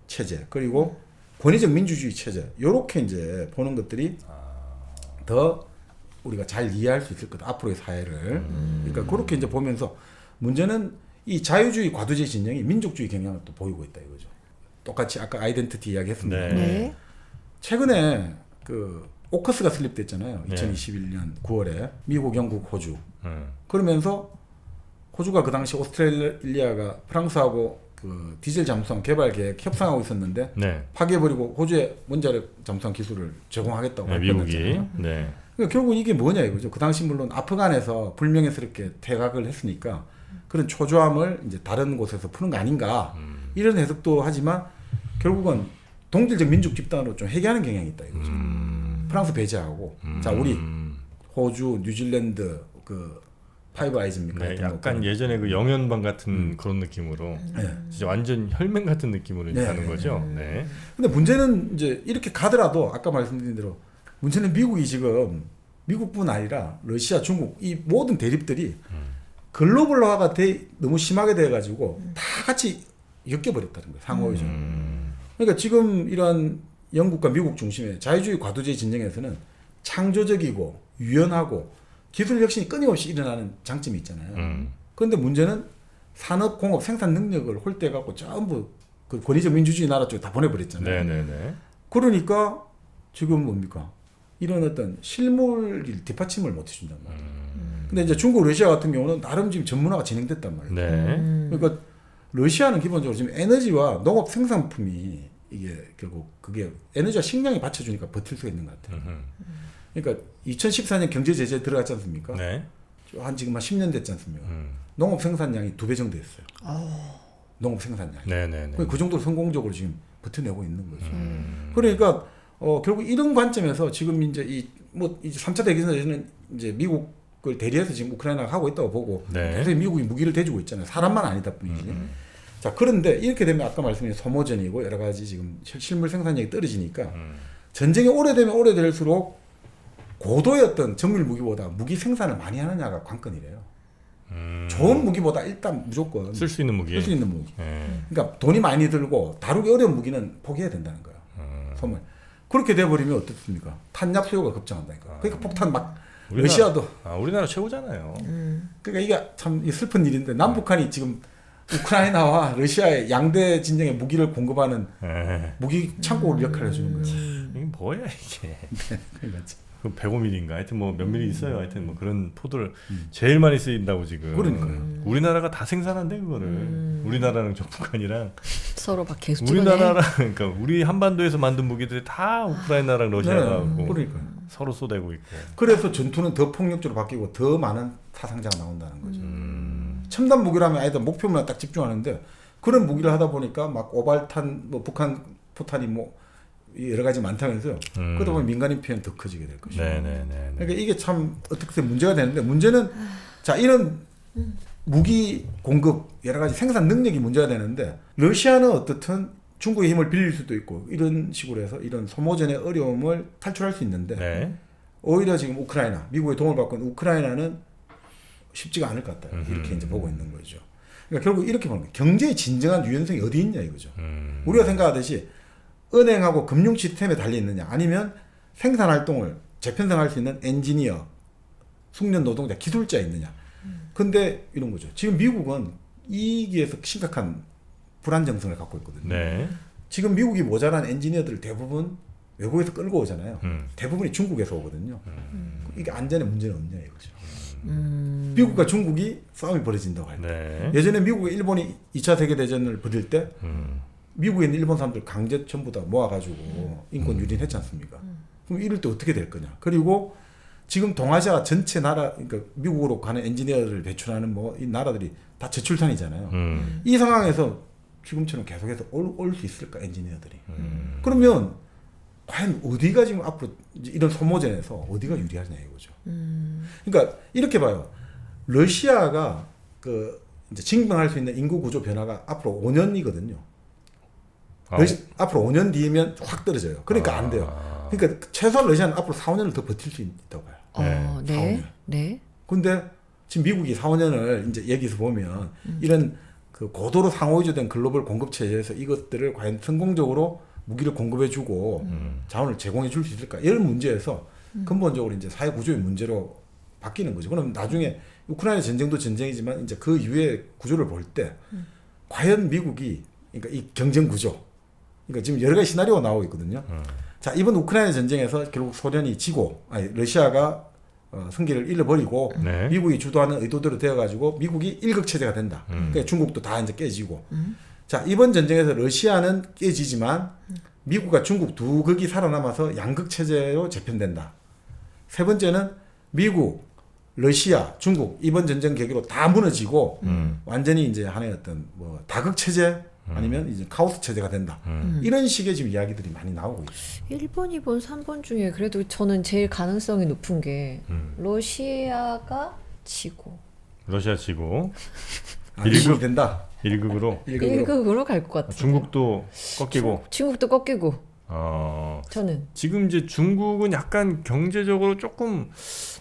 Speaker 2: 체제 그리고 권위적 민주주의 체제 요렇게 이제 보는 것들이 더 우리가 잘 이해할 수 있을 거다. 앞으로의 사회를. 그러니까 그렇게 이제 보면서 문제는 이 자유주의 과두제 진영이 민족주의 경향을 또 보이고 있다 이거죠. 똑같이 아까 아이덴티티 이야기했습니다.
Speaker 3: 네.
Speaker 2: 최근에 그 오커스가 설립됐잖아요.
Speaker 1: 네.
Speaker 2: 2021년 9월에 미국, 영국, 호주. 그러면서 호주가 그 당시 오스트레일리아가 프랑스하고 그 디젤 잠수함 개발 계획 협상하고 있었는데
Speaker 1: 네.
Speaker 2: 파기해버리고 호주에 원자력 잠수함 기술을 제공하겠다고
Speaker 1: 네, 미국이.
Speaker 2: 발표했잖아요.
Speaker 1: 네.
Speaker 2: 그러니까 결국 이게 뭐냐 이거죠. 그 당시 물론 아프간에서 불명예스럽게 퇴각을 했으니까 그런 초조함을 이제 다른 곳에서 푸는 거 아닌가 이런 해석도 하지만 결국은 동질적 민족 집단으로 좀 회귀하는 경향이 있다 이거죠. 프랑스 배제하고 자 우리 호주, 뉴질랜드 그 파이브 아이즈입니까?
Speaker 1: 네, 약간 예전에 그 영연방 같은 그런 느낌으로 진짜 완전 혈맹 같은 느낌으로
Speaker 2: 네,
Speaker 1: 가는
Speaker 2: 네,
Speaker 1: 거죠. 네.
Speaker 2: 근데 문제는 이제 이렇게 가더라도 아까 말씀드린 대로 문제는 미국이 지금 미국뿐 아니라 러시아, 중국 이 모든 대립들이 글로벌화가 너무 심하게 돼가지고 다 같이 엮여버렸다는 거예요. 상호의적. 그러니까 지금 이런 영국과 미국 중심의 자유주의 과도제 진영에서는 창조적이고 유연하고 기술 혁신이 끊임없이 일어나는 장점이 있잖아요. 그런데 문제는 산업, 공업, 생산 능력을 홀대갖고 전부 그 권위적 민주주의 나라 쪽에 다 보내버렸잖아요.
Speaker 1: 네네네.
Speaker 2: 그러니까 지금 뭡니까? 이런 어떤 실물 뒷받침을 못 해준단 말이에요. 근데 이제 중국, 러시아 같은 경우는 나름 지금 전문화가 진행됐단 말이에요.
Speaker 1: 네.
Speaker 2: 그러니까 러시아는 기본적으로 지금 에너지와 농업 생산품이 이게 결국 그게 에너지와 식량이 받쳐주니까 버틸 수가 있는 것 같아요. 그러니까 2014년 경제 제재 들어갔지 않습니까?
Speaker 1: 네.
Speaker 2: 한 지금 한 10년 됐지 않습니까? 농업 생산량이 2배 정도 됐어요. 농업 생산량.
Speaker 1: 네네네.
Speaker 2: 그 정도로 성공적으로 지금 버텨내고 있는 거죠. 그러니까 결국 이런 관점에서 지금 이제 이제 3차 대전에서는 이제 미국을 대리해서 지금 우크라이나가 하고 있다고 보고
Speaker 1: 네.
Speaker 2: 계속 미국이 무기를 대주고 있잖아요. 사람만 아니다 뿐이지. 자, 그런데 이렇게 되면 아까 말씀드린 소모전이고 여러 가지 지금 실물 생산량이 떨어지니까 전쟁이 오래되면 오래될수록 고도의 어떤 정밀 무기보다 무기 생산을 많이 하느냐가 관건이래요. 좋은 무기보다 일단 무조건
Speaker 1: 쓸 수 있는 무기.
Speaker 2: 쓸 수 있는 무기.
Speaker 1: 네.
Speaker 2: 그러니까 돈이 많이 들고 다루기 어려운 무기는 포기해야 된다는 거예요. 소멸. 그렇게 돼버리면 어떻습니까? 탄약 수요가 급증한다니까. 그러니까 폭탄 막 러시아도.
Speaker 1: 우리나라 최고잖아요.
Speaker 2: 그러니까 이게 참 슬픈 일인데 남북한이 지금 우크라이나와 러시아의 양대 진영의 무기를 공급하는
Speaker 1: 네.
Speaker 2: 무기 창고 역할을 해주는 거예요.
Speaker 1: 이게 뭐야 이게?
Speaker 2: 그러니까
Speaker 1: 그 105mm인가 하여튼 뭐 몇 미리 있어요. 하여튼 뭐 그런 포도를 제일 많이 쓰인다고 지금.
Speaker 2: 그러니까요.
Speaker 1: 우리나라가 다 생산한대 그거를. 우리나라랑 저 북한이랑
Speaker 3: 서로 막 계속 찍어내.
Speaker 1: 우리나라랑 그러니까 우리 한반도에서 만든 무기들이 다 우크라이나랑 러시아가 하고
Speaker 2: 그러니까요.
Speaker 1: 서로 쏘대고 있고.
Speaker 2: 그래서 전투는 더 폭력적으로 바뀌고 더 많은 사상자가 나온다는 거죠. 첨단 무기라면 아이들 목표만 딱 집중하는데 그런 무기를 하다 보니까 막 오발탄, 뭐 북한 포탄이 뭐 여러 가지 많다면서요. 그러다 보면 민간인 피해는 더 커지게 될 것이고.
Speaker 1: 네네네.
Speaker 2: 그러니까 이게 참 어떻게 보면 문제가 되는데 문제는 자 이런 무기 공급 여러 가지 생산 능력이 문제가 되는데 러시아는 어떻든 중국의 힘을 빌릴 수도 있고 이런 식으로 해서 이런 소모전의 어려움을 탈출할 수 있는데
Speaker 1: 네.
Speaker 2: 오히려 지금 우크라이나, 미국의 도움을 받고 있는 우크라이나는 쉽지가 않을 것 같다. 이렇게 이제 보고 있는 거죠. 그러니까 결국 이렇게 보는 거예요. 경제의 진정한 유연성이 어디 있냐 이거죠. 우리가 생각하듯이 은행하고 금융 시스템에 달려 있느냐 아니면 생산 활동을 재편성할 수 있는 엔지니어, 숙련 노동자, 기술자 있느냐. 근데 이런 거죠. 지금 미국은 이기에서 심각한 불안정성을 갖고 있거든요.
Speaker 1: 네.
Speaker 2: 지금 미국이 모자란 엔지니어들을 대부분 외국에서 끌고 오잖아요. 대부분이 중국에서 오거든요. 이게 안전에 문제는 없냐 이거죠. 미국과 중국이 싸움이 벌어진다고 할 때.
Speaker 1: 네.
Speaker 2: 예전에 미국과 일본이 2차 세계대전을 벌일 때 미국에 있는 일본 사람들 강제 전부 다 모아가지고 인권 유린했지 않습니까? 그럼 이럴 때 어떻게 될 거냐. 그리고 지금 동아시아 전체 나라, 그러니까 미국으로 가는 엔지니어를 배출하는 뭐 이 나라들이 다 저출산이잖아요. 이 상황에서 지금처럼 계속해서 올 수 있을까 엔지니어들이. 그러면 과연 어디가 지금 앞으로 이제 이런 소모전에서 어디가 유리하냐 이거죠. 그러니까 이렇게 봐요. 러시아가 그 이제 증명할 수 있는 인구 구조 변화가 앞으로 5년이거든요. 앞으로 5년 뒤면 확 떨어져요. 그러니까 안 돼요. 그러니까 최소한 러시아는 앞으로 4, 5년을 더 버틸 수 있다고 봐요.
Speaker 3: 네. 네.
Speaker 2: 근데 지금 미국이 4, 5년을 이제 여기서 보면 이런 그 고도로 상호위조된 글로벌 공급 체제에서 이것들을 과연 성공적으로 무기를 공급해주고 자원을 제공해줄 수 있을까 이런 문제에서 근본적으로 이제 사회 구조의 문제로 바뀌는 거죠. 그럼 나중에 우크라이나 전쟁도 전쟁이지만 이제 그 이후의 구조를 볼 때 과연 미국이 그러니까 이 경쟁 구조, 그러니까 지금 여러 가지 시나리오가 나오고 있거든요. 자 이번 우크라이나 전쟁에서 결국 소련이 지고, 아니 러시아가 승기를 잃어버리고
Speaker 1: 네.
Speaker 2: 미국이 주도하는 의도대로 되어가지고 미국이 일극 체제가 된다. 그러니까 중국도 다 이제 깨지고. 자 이번 전쟁에서 러시아는 깨지지만 미국과 중국 두 극이 살아남아서 양극 체제로 재편된다. 세 번째는 미국, 러시아, 중국 이번 전쟁 계기로 다 무너지고 완전히 이제 하나의 어떤 뭐 다극 체제 아니면 이제 카오스 체제가 된다. 이런 식의 지금 이야기들이 많이 나오고 있어요.
Speaker 3: 1번, 2번, 3번 중에 그래도 저는 제일 가능성이 높은 게 러시아가 지고
Speaker 1: 러시아 지고
Speaker 2: 일극 된다.
Speaker 1: 1극으로
Speaker 3: 1극으로 갈 것 같아요.
Speaker 1: 중국도 꺾이고
Speaker 3: 중국도 꺾이고 저는
Speaker 1: 지금 이제 중국은 약간 경제적으로 조금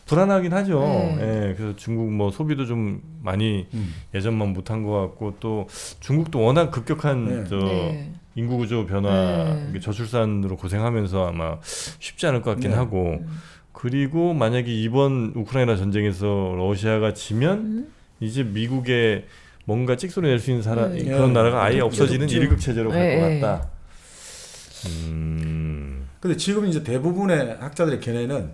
Speaker 1: 불안하긴 하죠.
Speaker 3: 네.
Speaker 1: 예, 그래서 중국 뭐 소비도 좀 많이 예전만 못한 것 같고 또 중국도 워낙 급격한
Speaker 2: 네.
Speaker 1: 저
Speaker 3: 네.
Speaker 1: 인구 구조 변화,
Speaker 3: 네.
Speaker 1: 이게 저출산으로 고생하면서 아마 쉽지 않을 것 같긴
Speaker 2: 네.
Speaker 1: 하고 그리고 만약에 이번 우크라이나 전쟁에서 러시아가 지면 이제 미국에 뭔가 찍소리 낼 수 있는 그런 나라가 아예 없어지는
Speaker 2: 그렇죠.
Speaker 1: 일극 체제로 갈 것
Speaker 3: 네.
Speaker 1: 같다.
Speaker 2: 근데 지금 이제 대부분의 학자들의 견해는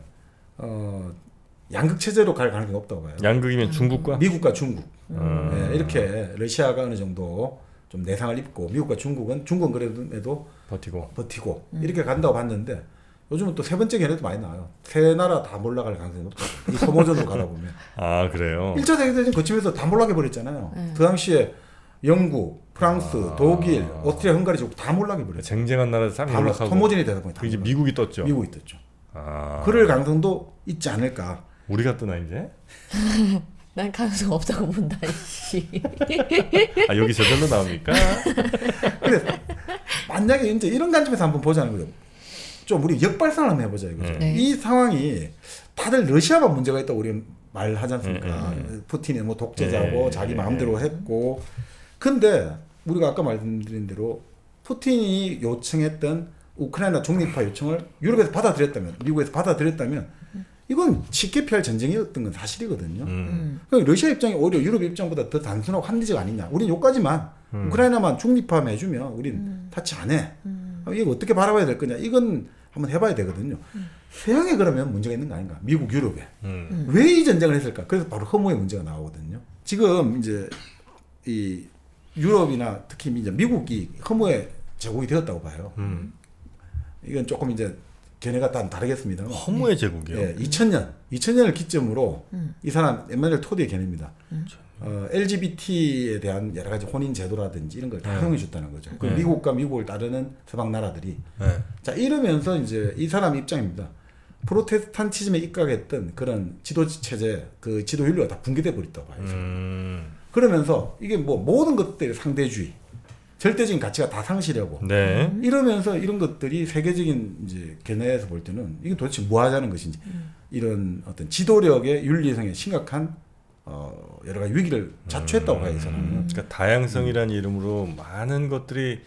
Speaker 2: 양극 체제로 갈 가능성이 없다고 봐요.
Speaker 1: 양극이면 중국과
Speaker 2: 미국과 중국 네, 이렇게 러시아가 어느 정도 좀 내상을 입고 미국과 중국은 그래도
Speaker 1: 버티고
Speaker 2: 이렇게 간다고 봤는데 요즘은 또 세 번째 견해도 많이 나와요. 세 나라 다 몰락할 가능성이 높다. 이 소모전으로 가다 보면
Speaker 1: 아 그래요.
Speaker 2: 1차 세계대전 거치면서 다 몰락해 버렸잖아요.
Speaker 3: 네.
Speaker 2: 그 당시에 영국, 프랑스, 독일, 오스트리아, 헝가리 다 몰락해 버렸어요.
Speaker 1: 쟁쟁한 나라 싹
Speaker 2: 다
Speaker 1: 몰락하고
Speaker 2: 소모전이 되다 보니 다
Speaker 1: 이제
Speaker 2: 몰락.
Speaker 1: 미국이 떴죠.
Speaker 2: 미국이 떴죠.
Speaker 1: 아,
Speaker 2: 그럴 가능성도 있지 않을까.
Speaker 1: 우리가 뜨나 이제?
Speaker 3: 난 가능성 없다고 본다. 이씨.
Speaker 1: 아 여기 저절로 나옵니까?
Speaker 2: 근데 만약에 이제 이런 관점에서 한번 보자는 거죠. 좀 우리 역발상을 한번 해보자 이거죠.
Speaker 3: 네.
Speaker 2: 이 상황이 다들 러시아만 문제가 있다고 우리 말하지 않습니까? 푸틴이 뭐 독재자고 자기 마음대로 했고. 근데 우리가 아까 말씀드린 대로 푸틴이 요청했던 우크라이나 중립화 요청을 유럽에서 받아들였다면, 미국에서 받아들였다면 이건 쉽게 피할 전쟁이었던 건 사실이거든요. 그러니까 러시아 입장이 오히려 유럽 입장보다 더 단순하고 합리적 아니냐. 우린 여기까지만 우크라이나만 중립화만 해주면 우린 타치 안 해. 이거 어떻게 바라봐야 될 거냐. 이건 한번 해봐야 되거든요. 서양에 그러면 문제가 있는 거 아닌가. 미국, 유럽에. 왜 이 전쟁을 했을까. 그래서 바로 허무의 문제가 나오거든요. 지금 이제 이 유럽이나 특히 이제 미국이 허무에 제공이 되었다고 봐요. 이건 조금 이제 견해가 다 다르겠습니다.
Speaker 1: 허무의 제국이요.
Speaker 2: 예, 2000년을 기점으로 이 사람 에마누엘 토드의 견해입니다. LGBT에 대한 여러 가지 혼인 제도라든지 이런 걸 다 허용해 줬다는 거죠. 그 미국과 미국을 따르는 서방 나라들이. 자, 이러면서 이제 이 사람 입장입니다. 프로테스탄티즘에 입각했던 그런 지도 체제, 그 지도 윤리가 다 붕괴돼 버렸다고 봐요. 그러면서 이게 뭐 모든 것들이 상대주의, 절대적인 가치가 다 상실하고
Speaker 1: 네.
Speaker 2: 이러면서 이런 것들이 세계적인 이제 견해에서 볼 때는 이게 도대체 뭐 하자는 것인지 이런 어떤 지도력의 윤리성에 심각한 여러 가지 위기를 자초했다고 봐요, 이 사람은.
Speaker 1: 그러니까 다양성이라는 이름으로 많은 것들이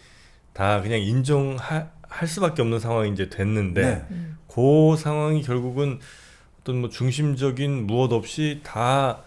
Speaker 1: 다 그냥 인정할 수밖에 없는 상황이 이제 됐는데
Speaker 2: 네.
Speaker 1: 그 상황이 결국은 어떤 뭐 중심적인 무엇 없이 다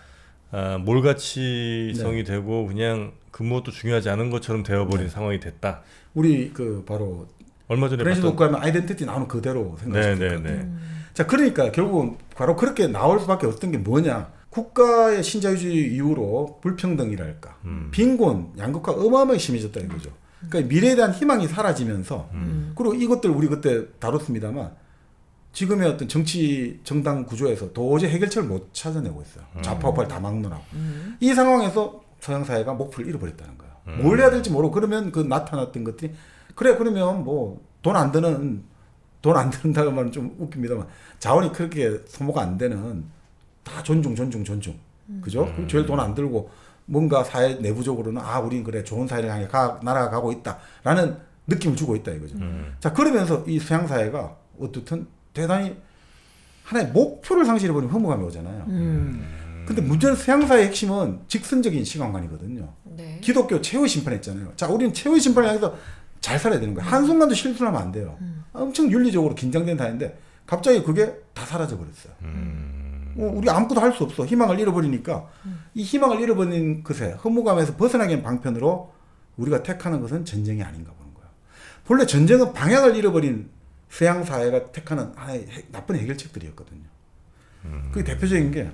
Speaker 1: 몰가치성이 되고 그냥 그 무엇도 중요하지 않은 것처럼 되어버린 상황이 됐다.
Speaker 2: 우리 그 바로
Speaker 1: 얼마 전에
Speaker 2: 프렌시
Speaker 1: 봤던
Speaker 2: 독과하면 아이덴티티 나오는 그대로 생각하시면 될 것 같아요.
Speaker 1: 네네네.
Speaker 2: 자, 그러니까 결국은 바로 그렇게 나올 수밖에 없던 게 뭐냐? 국가의 신자유주의 이후로 불평등이랄까, 빈곤, 양극화 어마어마하게 심해졌다 이거죠. 그러니까 미래에 대한 희망이 사라지면서 그리고 이것들 우리 그때 다뤘습니다만 지금의 어떤 정치 정당 구조에서 도저히 해결책을 못 찾아내고 있어요. 좌파 우파를 다 막론하고 이 상황에서 서양 사회가 목표를 잃어버렸다는 거예요. 뭘 해야 될지 모르고 그러면 그 나타났던 것들이 그래 그러면 뭐 돈 안 드는다는 말은 좀 웃깁니다만 자원이 그렇게 소모가 안 되는 다 존중. 그죠? 그리고 제일 돈 안 들고 뭔가 사회 내부적으로는 우린 그래 좋은 사회를 향해 나라가 가고 있다라는 느낌을 주고 있다 이거죠. 자, 그러면서 이 서양 사회가 어떻든 대단히 하나의 목표를 상실해버리면 허무감이 오잖아요. 근데 문제는 서양 사회의 핵심은 직선적인 시간관이거든요.
Speaker 3: 네.
Speaker 2: 기독교 최후의 심판했잖아요. 자, 우리는 최후의 심판을 향해서 잘 살아야 되는 거예요. 한순간도 실수를 하면 안 돼요. 엄청 윤리적으로 긴장된 사회인데 갑자기 그게 다 사라져 버렸어요. 우리 아무것도 할 수 없어. 희망을 잃어버리니까 이 희망을 잃어버린 것에 허무감에서 벗어나기 위한 방편으로 우리가 택하는 것은 전쟁이 아닌가 보는 거예요. 본래 전쟁은 방향을 잃어버린 서양 사회가 택하는 하나의 나쁜 해결책들이었거든요. 그게 대표적인 게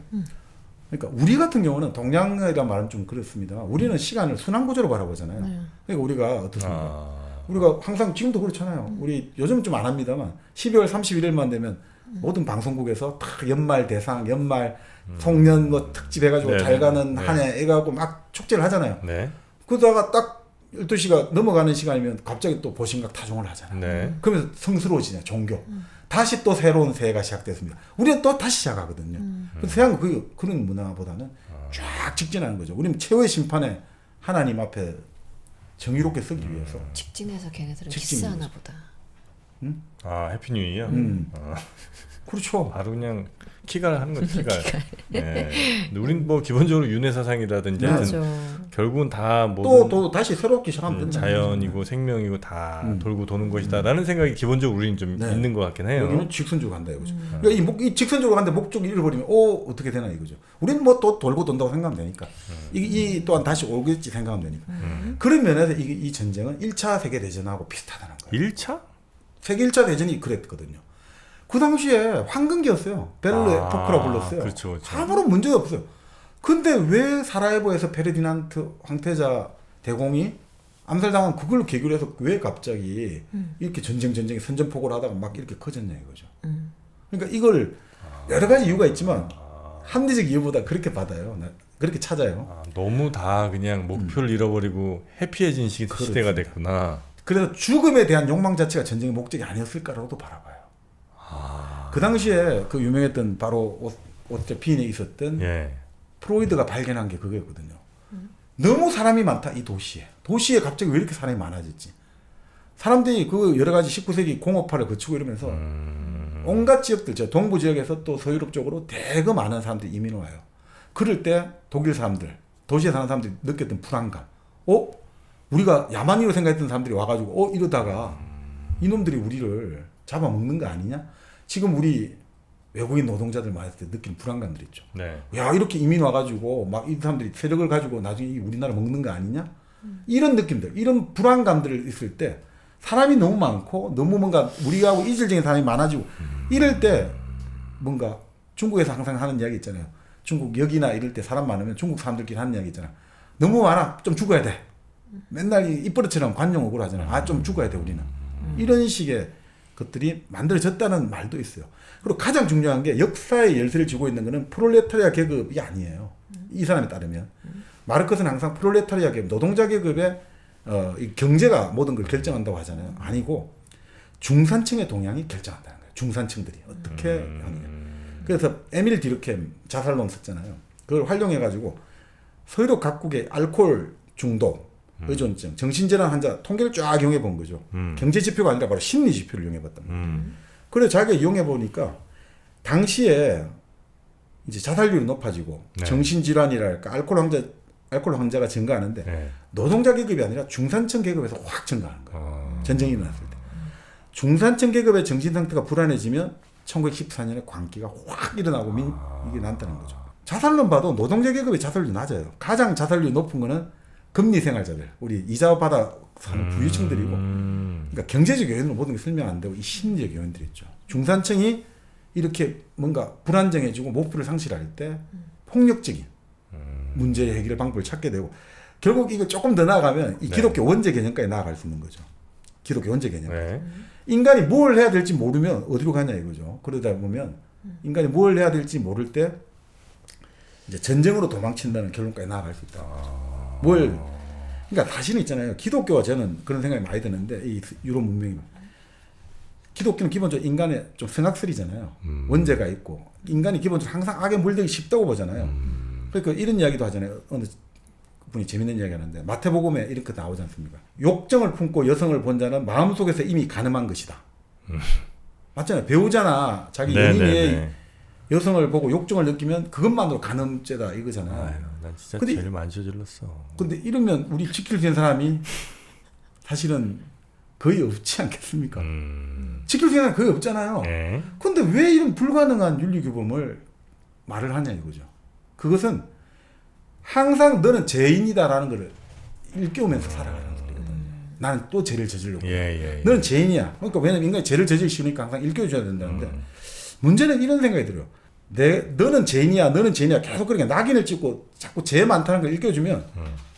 Speaker 2: 그러니까 우리 같은 경우는 동양이라는 말은 좀 그렇습니다. 우리는 시간을 순환구조로 바라보잖아요. 그러니까 우리가 어떻습니까? 우리가 항상 지금도 그렇잖아요. 우리 요즘 좀 안 합니다만 12월 31일만 되면 모든 방송국에서 다 연말 대상, 연말 송년 뭐 특집 해가지고 잘 가는 한 해 해가지고 막 축제를 하잖아요.
Speaker 1: 네.
Speaker 2: 그러다가 딱 12시가 넘어가는 시간이면 갑자기 또 보신각 타종을 하잖아요.
Speaker 1: 네.
Speaker 2: 그러면서 성스러워지냐 종교. 다시 또 새로운 새해가 시작됐습니다. 우리는 또 다시 시작하거든요. 그래서 서양은 그런 문화보다는 쫙 직진하는 거죠. 우리는 최후의 심판에 하나님 앞에 정의롭게 서기 위해서.
Speaker 3: 직진해서 걔네들은
Speaker 2: 직진인
Speaker 3: 키스하나
Speaker 2: 거죠.
Speaker 3: 보다.
Speaker 1: 해피 뉴 이어.
Speaker 2: 그렇죠.
Speaker 1: 바로 그냥 키갈 하는 거죠, 키갈. 네. 근데 우린 뭐 기본적으로 윤회 사상이라든지 하여튼
Speaker 3: 맞아.
Speaker 1: 결국은 다 모든
Speaker 2: 또 다시 새롭게 시작하면 된다.
Speaker 1: 자연이고 생명이고 다 돌고 도는 것이다라는 생각이 기본적으로 우리는 좀
Speaker 2: 네.
Speaker 1: 있는 것 같긴 해요.
Speaker 2: 여기는 직선적으로 간다 이거죠. 그러니까 이 직선적으로 간데 목적을 잃어버리면 어떻게 되나 이거죠. 우리는 뭐 또 돌고 돈다고 생각하면 되니까 이 또한 다시 오겠지 생각하면 되니까. 그런 면에서 이 전쟁은 1차 세계대전하고 비슷하다는 거예요.
Speaker 1: 1차?
Speaker 2: 세계 1차 대전이 그랬거든요. 그 당시에 황금기였어요. 벨르 에포크라 불렀어요.
Speaker 1: 그렇죠.
Speaker 2: 아무런 문제가 없어요. 근데 왜 사라예보에서 페르디난트 황태자 대공이 암살당한 그걸로 계기로 해서 왜 갑자기 이렇게 전쟁 선전포고를 하다가 막 이렇게 커졌냐 이거죠. 그러니까 이걸 여러 가지 이유가 있지만 합리적 이유보다 그렇게 받아요. 그렇게 찾아요.
Speaker 1: 너무 다 그냥 목표를 잃어버리고 해피해진 시대가 됐구나.
Speaker 2: 그래서 죽음에 대한 욕망 자체가 전쟁의 목적이 아니었을까라고도 바라봐요. 그 당시에 그 유명했던 바로 오스트리아 빈에 있었던 프로이드가 발견한 게 그거였거든요. 너무 사람이 많다 이 도시에. 도시에 갑자기 왜 이렇게 사람이 많아졌지? 사람들이 그 여러 가지 19세기 공업화를 거치고 이러면서 온갖 지역들, 저 동부 지역에서 또 서유럽 쪽으로 대거 많은 사람들이 이민을 와요. 그럴 때 독일 사람들, 도시에 사는 사람들이 느꼈던 불안감. 우리가 야만이로 생각했던 사람들이 와가지고 이러다가 이놈들이 우리를 잡아먹는 거 아니냐? 지금 우리 외국인 노동자들 많았을 때 느끼는 불안감들 있죠.
Speaker 1: 네.
Speaker 2: 야, 이렇게 이민 와가지고 막 이 사람들이 세력을 가지고 나중에 우리나라 먹는 거 아니냐? 이런 느낌들, 이런 불안감들을 있을 때 사람이 너무 많고 너무 뭔가 우리하고 이질적인 사람이 많아지고 이럴 때 뭔가 중국에서 항상 하는 이야기 있잖아요. 중국 여기나 이럴 때 사람 많으면 중국 사람들끼리 하는 이야기 있잖아. 너무 많아. 좀 죽어야 돼. 맨날 입버릇처럼 관용 억울 하잖아. 좀 죽어야 돼 우리는. 이런 식의 것들이 만들어졌다는 말도 있어요. 그리고 가장 중요한 게 역사의 열쇠를 쥐고 있는 것은 프롤레타리아 계급이 아니에요. 이 사람에 따르면. 마르크스는 항상 프롤레타리아 계급, 노동자 계급의 이 경제가 모든 걸 결정한다고 하잖아요. 아니고 중산층의 동향이 결정한다는 거예요. 중산층들이 어떻게 하느냐. 그래서 에밀 디르켐 자살론 썼잖아요. 그걸 활용해가지고 서유럽 각국의 알코올 중독, 의존증, 정신질환 환자 통계를 쫙 이용해 본 거죠. 경제 지표가 아니라 바로 심리 지표를 이용해 봤단 말이에요. 그래서 자기가 이용해 보니까 당시에 이제 자살률이 높아지고
Speaker 1: 네.
Speaker 2: 정신질환이랄까 알코올 환자가 증가하는데
Speaker 1: 네.
Speaker 2: 노동자 계급이 아니라 중산층 계급에서 확 증가하는 거예요.
Speaker 1: 아.
Speaker 2: 전쟁이 일어났을 때. 중산층 계급의 정신 상태가 불안해지면 1914년에 광기가 확 일어나고 이게 난다는 거죠. 자살론 봐도 노동자 계급의 자살률이 낮아요. 가장 자살률이 높은 거는 금리생활자들, 우리 이자 받아 사는 부유층들이고, 그러니까 경제적 요인으로 모든 게 설명 안 되고 이 심리적 요인들이 있죠. 중산층이 이렇게 뭔가 불안정해지고 목표를 상실할 때 폭력적인 문제 해결 방법을 찾게 되고, 결국 이거 조금 더 나아가면 이
Speaker 1: 네.
Speaker 2: 기독교 원죄 개념까지 나아갈 수 있는 거죠. 기독교 원죄 개념.
Speaker 1: 네.
Speaker 2: 인간이 뭘 해야 될지 모르면 어디로 가냐 이거죠. 그러다 보면 인간이 뭘 해야 될지 모를 때 이제 전쟁으로 도망친다는 결론까지 나아갈 수 있다. 그러니까 사실은 있잖아요. 기독교와 저는 그런 생각이 많이 드는데 이 유럽 문명이 기독교는 기본적으로 인간의 좀 성악설이잖아요. 원죄가 있고 인간이 기본적으로 항상 악에 물들기 쉽다고 보잖아요. 그러니까 이런 이야기도 하잖아요. 어느 분이 재밌는 이야기 하는데 마태복음에 이렇게 나오지 않습니까? 욕정을 품고 여성을 본 자는 마음속에서 이미 간음한 것이다. 맞잖아요. 배우자나 자기 연인의 여성을 보고 욕정을 느끼면 그것만으로 간음죄다 이거잖아요.
Speaker 1: 아유, 난 진짜
Speaker 2: 근데
Speaker 1: 제일 많이 저질렀어.
Speaker 2: 근데 이러면 우리 지킬 수 있는 사람이 사실은 거의 없지 않겠습니까? 지킬 수 있는 사람이 거의 없잖아요.
Speaker 1: 네.
Speaker 2: 근데 왜 이런 불가능한 윤리규범을 말을 하냐 이거죠. 그것은 항상 너는 죄인이다라는 걸 일깨우면서 살아가는 소리거든. 나는 또 죄를 저질렀고.
Speaker 1: 예.
Speaker 2: 너는 죄인이야. 그러니까 왜냐면 인간이 죄를 저지르기 쉬우니까 항상 일깨워줘야 된다는데 문제는 이런 생각이 들어요. 너는 죄인이야, 너는 죄인이야. 계속 그렇게 낙인을 찍고 자꾸 죄 많다는 걸 일깨워주면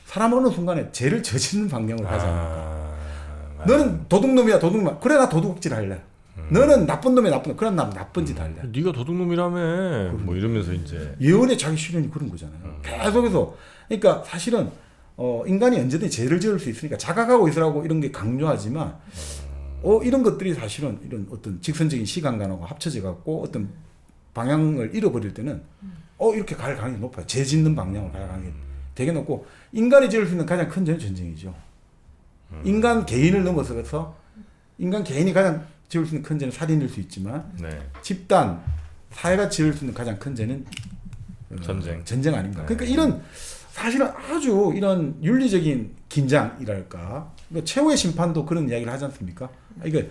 Speaker 2: 사람 어느 순간에 죄를 저지르는 방향으로 가지 않을까. 너는 도둑놈이야, 도둑놈. 그래, 나 도둑질 할래. 너는 나쁜 놈이야, 나쁜 놈. 그래, 나 나쁜 짓 할래.
Speaker 1: 네가 도둑놈이라며. 뭐 이러면서 이제.
Speaker 2: 예언의 자기 실현이 그런 거잖아요. 계속해서. 그러니까 사실은 인간이 언제든지 죄를 지을 수 있으니까 자각하고 있으라고 이런 게 강조하지만 이런 것들이 사실은 이런 어떤 직선적인 시간관하고 합쳐져 갖고 어떤 방향을 잃어버릴 때는 이렇게 갈 가능성이 높아요. 죄 짓는 방향으로 갈 가능성이 되게 높고 인간이 지을 수 있는 가장 큰 죄는 전쟁이죠. 인간 개인을 넘어서서 인간 개인이 가장 지을 수 있는 큰 죄는 살인일 수 있지만
Speaker 1: 네. 집단,
Speaker 2: 사회가 지을 수 있는 가장 큰 죄는 전쟁 아닌가. 그러니까 이런 사실은 아주 이런 윤리적인 긴장이랄까. 그러니까 최후의 심판도 그런 이야기를 하지 않습니까? 이게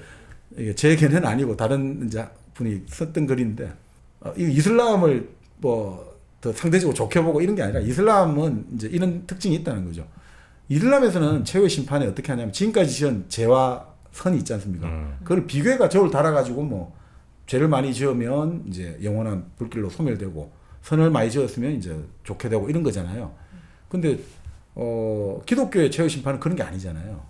Speaker 2: 제 견해는 아니고 다른 이제 분이 썼던 글인데 이 이슬람을 뭐 더 상대적으로 좋게 보고 이런 게 아니라 이슬람은 이제 이런 특징이 있다는 거죠. 이슬람에서는 최후의 심판에 어떻게 하냐면 지금까지 지은 죄와 선이 있지 않습니까? 그걸 비교해가 저울 달아가지고 뭐 죄를 많이 지으면 이제 영원한 불길로 소멸되고 선을 많이 지었으면 이제 좋게 되고 이런 거잖아요. 근데 기독교의 최후 심판은 그런 게 아니잖아요.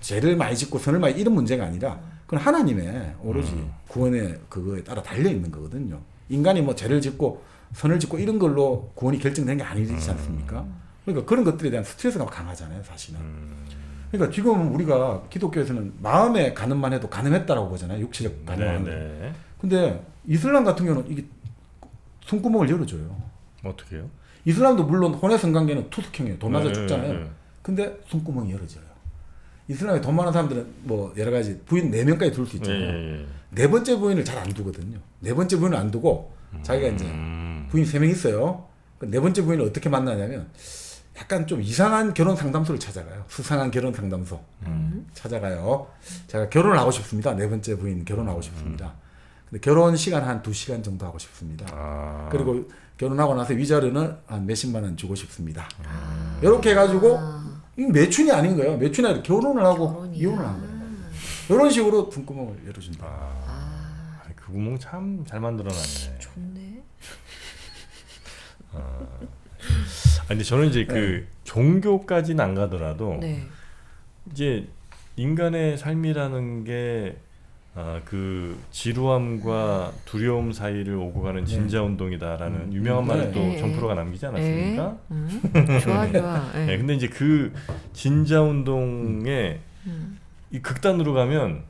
Speaker 2: 죄를 많이 짓고 선을 많이 이런 문제가 아니라 그건 하나님의 오로지 구원의 그거에 따라 달려 있는 거거든요. 인간이 뭐 죄를 짓고 선을 짓고 이런 걸로 구원이 결정된 게 아니지 않습니까? 그러니까 그런 것들에 대한 스트레스가 강하잖아요, 사실은. 그러니까 지금 우리가 기독교에서는 마음의 간음만 해도 간음했다라고 보잖아요, 육체적 간음하는 거.
Speaker 1: 네.
Speaker 2: 근데 이슬람 같은 경우는 이게 손구멍을 열어줘요.
Speaker 1: 어떻게 해요?
Speaker 2: 이슬람도 물론 혼의 성관계는 투석형이에요. 돈 맞아
Speaker 1: 네,
Speaker 2: 죽잖아요.
Speaker 1: 네.
Speaker 2: 근데 손구멍이 열어져요. 이슬람에 돈 많은 사람들은 뭐 여러 가지 부인 4명까지 둘 수 있잖아요. 네 번째 부인을 잘 안 두거든요. 네 번째 부인을 안 두고 자기가 이제 부인 3명 있어요. 네 번째 부인을 어떻게 만나냐면 약간 좀 이상한 결혼 상담소를 찾아가요. 수상한 결혼 상담소 찾아가요. 제가 결혼을 하고 싶습니다. 네 번째 부인 결혼하고 싶습니다. 근데 결혼 시간 한 2시간 정도 하고 싶습니다. 그리고 결혼하고 나서 위자료는 한 몇십만 원 주고 싶습니다. 이렇게 해가지고 매춘이 아닌 거예요. 매춘이 아니라 결혼을 하고 이혼을 한 거예요. 이런 식으로 등구멍을 열어준다.
Speaker 1: 그 구멍 참 잘 만들어놨네.
Speaker 3: 좋네.
Speaker 1: 근데 저는 이제 그 종교까지는 안 가더라도
Speaker 3: 네.
Speaker 1: 이제 인간의 삶이라는 게 그 지루함과 두려움 사이를 오고 가는 진자 운동이다라는 유명한 말을 또
Speaker 3: 네.
Speaker 1: 정프로가 남기지 않았습니까?
Speaker 3: 좋아 좋아. 네.
Speaker 1: 네, 근데 이제 그 진자 운동의 이 극단으로 가면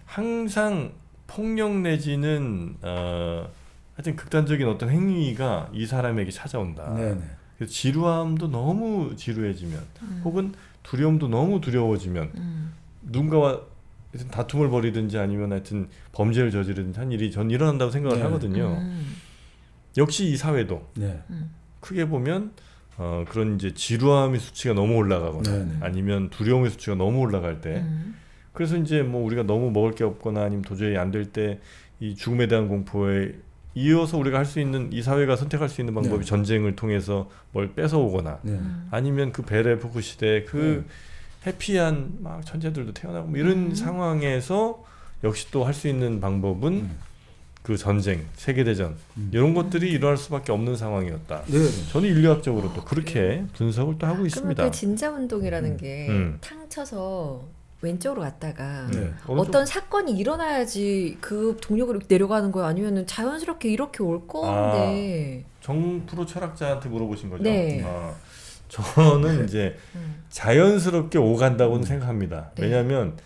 Speaker 1: 항상 폭력 내지는 하여튼 극단적인 어떤 행위가 이 사람에게 찾아온다.
Speaker 2: 네네.
Speaker 1: 그래서 지루함도 너무 지루해지면 혹은 두려움도 너무 두려워지면 누군가와 다툼을 벌이든지 아니면 하여튼 범죄를 저지르든지 한 일이 전 일어난다고 생각을
Speaker 2: 네.
Speaker 1: 하거든요. 역시 이 사회도
Speaker 2: 네.
Speaker 1: 크게 보면 그런 이제 지루함의 수치가 너무 올라가거나
Speaker 2: 네, 네.
Speaker 1: 아니면 두려움의 수치가 너무 올라갈 때 그래서 이제 뭐 우리가 너무 먹을 게 없거나 아니면 도저히 안 될 때 이 죽음에 대한 공포에 이어서 우리가 할 수 있는 이 사회가 선택할 수 있는 방법이
Speaker 2: 네.
Speaker 1: 전쟁을 통해서 뭘 뺏어오거나
Speaker 2: 네.
Speaker 1: 아니면 그 베레포크 시대 그 해피한 막 천재들도 태어나고 뭐 이런 상황에서 역시 또 할 수 있는 방법은 그 전쟁, 세계대전 이런 것들이 일어날 수밖에 없는 상황이었다.
Speaker 2: 네.
Speaker 1: 저는 인류학적으로 또 그렇게 분석을 또 하고 있습니다.
Speaker 3: 그러면 그 진자 운동이라는 게
Speaker 1: 음.
Speaker 3: 탕 쳐서 왼쪽으로 갔다가
Speaker 2: 네.
Speaker 3: 어떤 사건이 일어나야지 그 동력으로 내려가는 거예요? 아니면 자연스럽게 이렇게 올 건데?
Speaker 1: 정프로 철학자한테 물어보신 거죠?
Speaker 3: 네.
Speaker 1: 저는 이제 자연스럽게 오간다고는 생각합니다.
Speaker 3: 네.
Speaker 1: 왜냐하면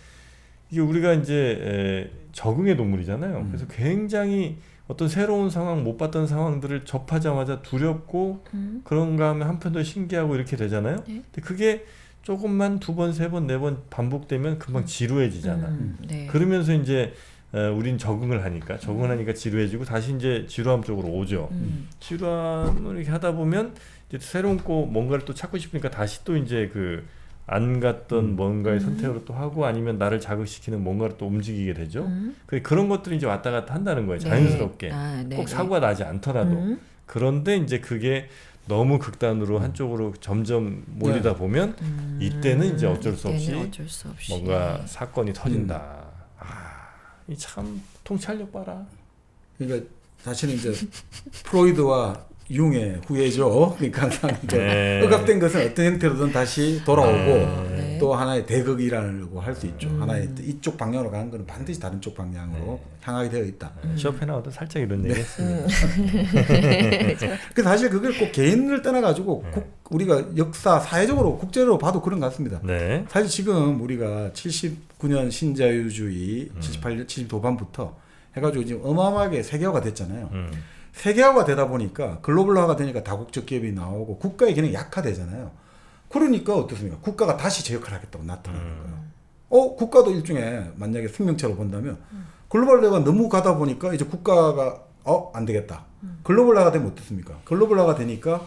Speaker 1: 이게 우리가 이제 적응의 동물이잖아요. 그래서 굉장히 어떤 새로운 상황, 못 봤던 상황들을 접하자마자 두렵고 그런가 하면 한편도 신기하고 이렇게 되잖아요.
Speaker 3: 네.
Speaker 1: 근데 그게 조금만 2번, 3번, 4번 반복되면 금방 지루해지잖아.
Speaker 3: 네.
Speaker 1: 그러면서 이제 우린 적응을 하니까 지루해지고 다시 이제 지루함 쪽으로 오죠. 지루함을 이렇게 하다 보면 이제 새로운 거 뭔가를 또 찾고 싶으니까 다시 또 이제 그 안 갔던 뭔가의 선택으로 또 하고 아니면 나를 자극시키는 뭔가를 또 움직이게 되죠. 그런 것들이 이제 왔다 갔다 한다는 거예요. 자연스럽게.
Speaker 3: 네,
Speaker 1: 꼭 사고가 나지 않더라도. 그런데 이제 그게 너무 극단으로 한쪽으로 점점 몰리다 보면 이때는 이제 어쩔 수 없이 뭔가 사건이 터진다. 이 참 통찰력 봐라.
Speaker 2: 그러니까 사실은 이제 프로이드와 융의 후예죠. 그러니까 항상
Speaker 1: 네.
Speaker 2: 억압된 것은 어떤 형태로든 다시 돌아오고
Speaker 3: 네.
Speaker 2: 또 하나의 대극이라고 할 수 있죠. 하나의 이쪽 방향으로 가는 것은 반드시 다른 쪽 방향으로 향하게 되어 있다.
Speaker 1: 쇼펜하우도 살짝 이런 얘기 했습니다.
Speaker 2: 그 사실 그걸 꼭 개인을 떠나가지고 우리가 역사 사회적으로 국제적으로 봐도 그런 것 같습니다.
Speaker 1: 네.
Speaker 2: 사실 지금 우리가 79년 신자유주의 78년 70도반부터 해가지고 지금 어마어마하게 세계화가 됐잖아요. 세계화가 되다 보니까 글로벌화가 되니까 다국적 기업이 나오고 국가의 기능이 약화되잖아요. 그러니까 어떻습니까? 국가가 다시 제 역할을 하겠다고 나타나는 거예요. 국가도 일종의 만약에 생명체로 본다면 글로벌화가 너무 가다 보니까 이제 국가가 안 되겠다. 글로벌화가 되면 어떻습니까? 글로벌화가 되니까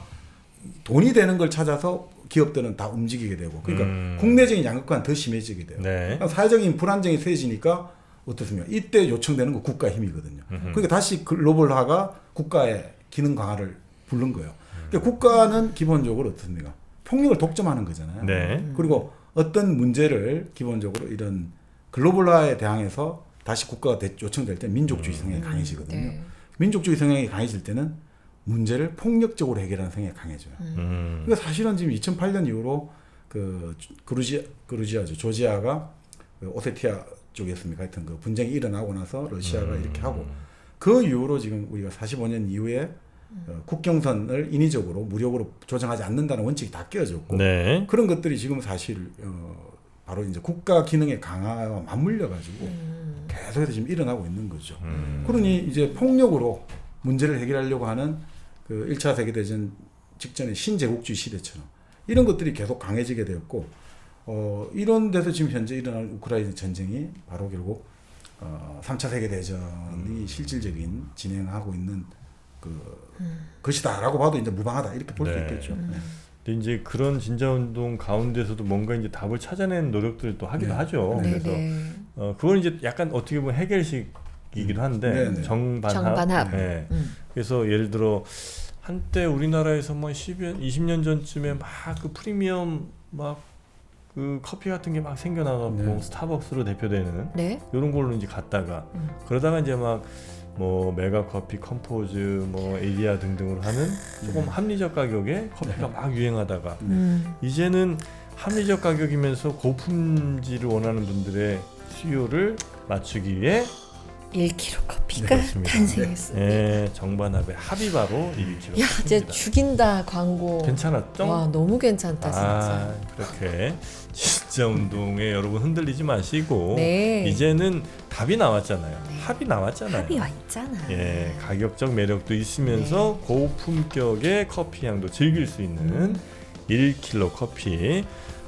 Speaker 2: 돈이 되는 걸 찾아서 기업들은 다 움직이게 되고 그러니까 국내적인 양극화는 더 심해지게 돼요.
Speaker 1: 네.
Speaker 2: 그러니까 사회적인 불안정이 세지니까 어떻습니까? 이때 요청되는 거 국가의 힘이거든요. 그러니까 다시 글로벌화가 국가의 기능 강화를 부른 거예요. 그러니까 국가는 기본적으로 어떻습니까? 폭력을 독점하는 거잖아요.
Speaker 1: 네.
Speaker 2: 그리고 어떤 문제를 기본적으로 이런 글로벌화에 대항해서 다시 국가가 요청될 때 민족주의 성향이 강해지거든요.
Speaker 3: 네.
Speaker 2: 민족주의 성향이 강해질 때는 문제를 폭력적으로 해결하는 성향이 강해져요. 그러니까 사실은 지금 2008년 이후로 그 그루지아죠. 조지아가 그 오세티아 쪽이었습니까? 하여튼 그 분쟁이 일어나고 나서 러시아가 이렇게 하고 그 이후로 지금 우리가 45년 이후에 국경선을 인위적으로 무력으로 조정하지 않는다는 원칙이 다 깨어졌고
Speaker 1: 네.
Speaker 2: 그런 것들이 지금 사실 바로 이제 국가 기능의 강화와 맞물려 가지고 계속해서 지금 일어나고 있는 거죠. 그러니 이제 폭력으로 문제를 해결하려고 하는 그 1차 세계대전 직전의 신제국주의 시대처럼 이런 것들이 계속 강해지게 되었고 이런 데서 지금 현재 일어나는 우크라이나 전쟁이 바로 결국 3차 세계대전이 실질적인 진행하고 있는 것이다라고 봐도 이제 무방하다 이렇게 볼 수
Speaker 1: 네.
Speaker 2: 있겠죠. 네.
Speaker 1: 근데 이제 그런 진자운동 가운데서도 뭔가 이제 답을 찾아내는 노력들을 또 하기도 하죠.
Speaker 3: 네,
Speaker 1: 그래서
Speaker 3: 네.
Speaker 1: 그건 이제 약간 어떻게 보면 해결식이기도 한데
Speaker 2: 네, 네.
Speaker 3: 정반합.
Speaker 1: 네. 그래서 예를 들어 한때 우리나라에서 뭐 20년 전쯤에 막 그 프리미엄 막 그 커피 같은 게 막 생겨나갖고
Speaker 2: 네.
Speaker 1: 스타벅스로 대표되는
Speaker 3: 네.
Speaker 1: 이런 걸로 이제 갔다가 그러다가 이제 막 뭐 메가커피, 컴포즈, 뭐 에디아 등등으로 하는 조금 합리적 가격에 커피가 막 유행하다가 이제는 합리적 가격이면서 고품질을 원하는 분들의 수요를 맞추기 위해
Speaker 3: 1kg 커피가
Speaker 1: 그렇습니다.
Speaker 3: 탄생했습니다.
Speaker 1: 예, 정반합의 합이 바로 1kg.
Speaker 3: 야, 진짜 죽인다 광고.
Speaker 1: 괜찮았죠?
Speaker 3: 와, 너무 괜찮다 진짜.
Speaker 1: 그렇게 진짜 운동에 여러분 흔들리지 마시고
Speaker 3: 네.
Speaker 1: 이제는 답이 나왔잖아요.
Speaker 3: 네.
Speaker 1: 합이 나왔잖아요.
Speaker 3: 합이 왔잖아.
Speaker 1: 예, 가격적 매력도 있으면서
Speaker 3: 네.
Speaker 1: 고품격의 커피 향도 즐길 수 있는 1kg 커피.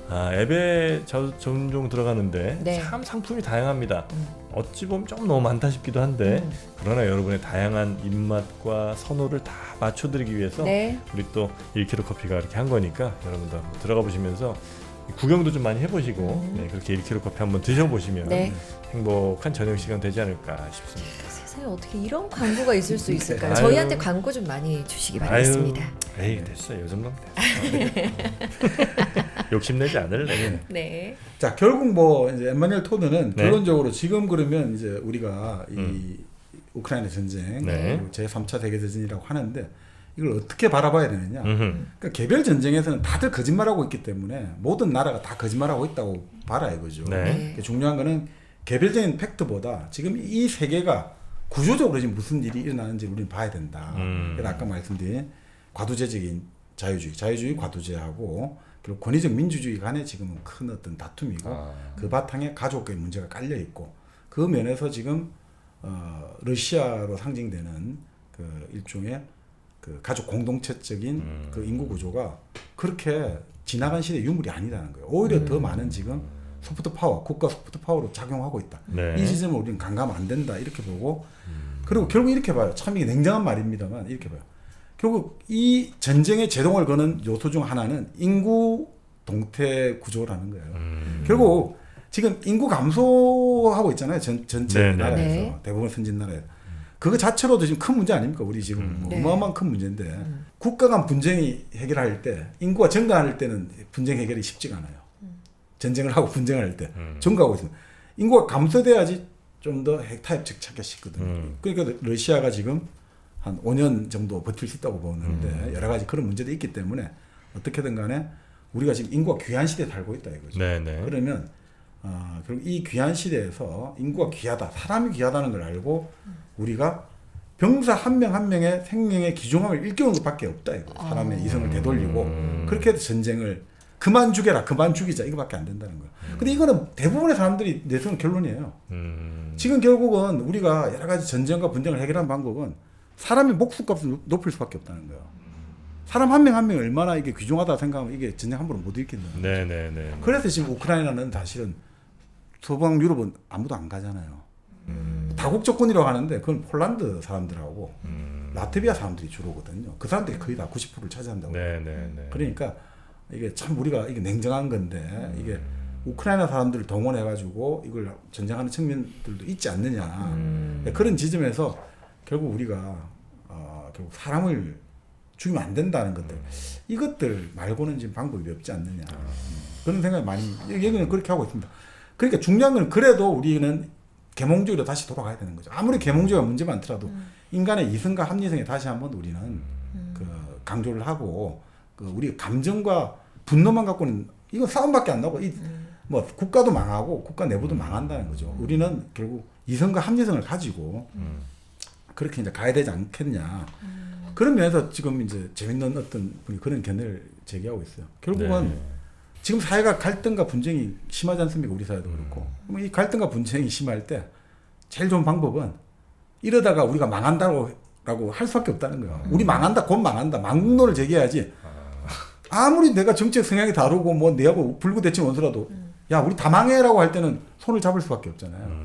Speaker 1: 앱에 종종 들어가는데
Speaker 3: 네.
Speaker 1: 참 상품이 다양합니다. 어찌 보면 좀 너무 많다 싶기도 한데 그러나 여러분의 다양한 입맛과 선호를 다 맞춰드리기 위해서
Speaker 3: 네.
Speaker 1: 우리 또 1kg 커피가 이렇게 한 거니까 여러분도 한번 들어가 보시면서 구경도 좀 많이 해보시고 네, 그렇게 1kg 커피 한번 드셔보시면
Speaker 3: 네.
Speaker 1: 행복한 저녁 시간 되지 않을까 싶습니다.
Speaker 3: 세상에 어떻게 이런 광고가 있을 수 있을까요?
Speaker 1: 아유.
Speaker 3: 저희한테 광고 좀 많이 주시기 바라겠습니다.
Speaker 1: 에이 됐어요. 이 정도면 됐어. 욕심내지 않을래.
Speaker 3: 네.
Speaker 2: 자, 결국 뭐 이제 엠마뉴엘 토드는
Speaker 1: 네.
Speaker 2: 결론적으로 지금 그러면 이제 우리가 이 우크라이나 전쟁
Speaker 1: 네.
Speaker 2: 그리고 제3차 세계 대전이라고 하는데 이걸 어떻게 바라봐야 되느냐?
Speaker 1: 음흠.
Speaker 2: 그러니까 개별 전쟁에서는 다들 거짓말하고 있기 때문에 모든 나라가 다 거짓말하고 있다고 봐라 이거죠.
Speaker 1: 네.
Speaker 2: 그러니까 중요한 거는 개별적인 팩트보다 지금 이 세계가 구조적으로 지금 무슨 일이 일어나는지 우리는 봐야 된다. 그래서 아까 말씀드린 과두제적인 자유주의 과두제하고 그리고 권위적 민주주의 간에 지금은 큰 어떤 다툼이고 그 바탕에 가족의 문제가 깔려 있고 그 면에서 지금 러시아로 상징되는 그 일종의 그 가족 공동체적인 그 인구 구조가 그렇게 지나간 시대 유물이 아니라는 거예요. 오히려 더 많은 지금 소프트 파워, 국가 소프트 파워로 작용하고 있다.
Speaker 1: 네.
Speaker 2: 이 시점을 우리는 간과하면 안 된다 이렇게 보고 그리고 결국 이렇게 봐요. 참 이게 냉정한 말입니다만 이렇게 봐요. 결국 이 전쟁에 제동을 거는 요소 중 하나는 인구 동태 구조라는 거예요. 결국 지금 인구 감소하고 있잖아요. 전체
Speaker 1: 네네.
Speaker 2: 나라에서
Speaker 3: 네.
Speaker 2: 대부분 선진 나라에서. 그거 자체로도 지금 큰 문제 아닙니까? 우리 지금 뭐
Speaker 3: 네.
Speaker 2: 어마어마한 큰 문제인데 국가 간 분쟁이 해결할 때 인구가 증가할 때는 분쟁 해결이 쉽지가 않아요. 전쟁을 하고 분쟁을 할 때 증가하고 있습니다. 인구가 감소돼야지 좀 더 핵타협책 찾기 쉽거든요. 그러니까 러시아가 지금 한 5년 정도 버틸 수 있다고 보는데 여러 가지 그런 문제도 있기 때문에 어떻게든 간에 우리가 지금 인구가 귀한 시대에 살고 있다 이거죠.
Speaker 1: 네네.
Speaker 2: 그러면 결국 이 귀한 시대에서 인구가 귀하다, 사람이 귀하다는 걸 알고 우리가 병사 한 명 한 명의 생명의 귀중함을 일깨우는 것밖에 없다 이거. 사람의 이성을 되돌리고 그렇게 해서 전쟁을 그만 죽여라, 그만 죽이자 이거밖에 안 된다는 거예요. 근데 이거는 대부분의 사람들이 내세우는 결론이에요. 지금 결국은 우리가 여러 가지 전쟁과 분쟁을 해결하는 방법은 사람의 목숨값을 높일 수밖에 없다는 거예요. 사람 한 명 한 명 얼마나 이게 귀중하다 생각하면 이게 전쟁 함부로 못 일으킨다.
Speaker 1: 네네네.
Speaker 2: 그래서 지금 우크라이나는 사실은 서방 유럽은 아무도 안 가잖아요. 다국적군이라고 하는데 그건 폴란드 사람들하고 라트비아 사람들이 주로거든요. 그 사람들이 거의 다 90%를 차지한다고.
Speaker 1: 네네네.
Speaker 2: 그러니까 이게 참 우리가 이게 냉정한 건데 이게 우크라이나 사람들을 동원해가지고 이걸 전쟁하는 측면들도 있지 않느냐. 그런 지점에서 결국 우리가 결국 사람을 죽이면 안 된다는 것들 이것들 말고는 지금 방법이 없지 않느냐. 그런 생각이 많이 얘기는 그렇게 하고 있습니다. 그러니까 중요한 건 그래도 우리는 계몽주의로 다시 돌아가야 되는 거죠. 아무리 계몽주의가 문제 많더라도 인간의 이성과 합리성에 다시 한번 우리는 그 강조를 하고 그 우리 감정과 분노만 갖고는 이거 싸움밖에 안 나고 뭐 국가도 망하고 국가 내부도 망한다는 거죠. 우리는 결국 이성과 합리성을 가지고 그렇게 이제 가야 되지 않겠냐. 그런 면에서 지금 이제 재밌는 어떤 분이 그런 견해를 제기하고 있어요. 결국은
Speaker 1: 네.
Speaker 2: 지금 사회가 갈등과 분쟁이 심하지 않습니까? 우리 사회도 그렇고. 그럼 이 갈등과 분쟁이 심할 때 제일 좋은 방법은 이러다가 우리가 망한다고 할 수밖에 없다는 거예요. 우리 망한다, 곧 망한다. 망국론을 제기해야지. 아무리 내가 정책 성향이 다르고 뭐 내하고 불구대칭 원수라도 야 우리 다 망해라고 할 때는 손을 잡을 수밖에 없잖아요.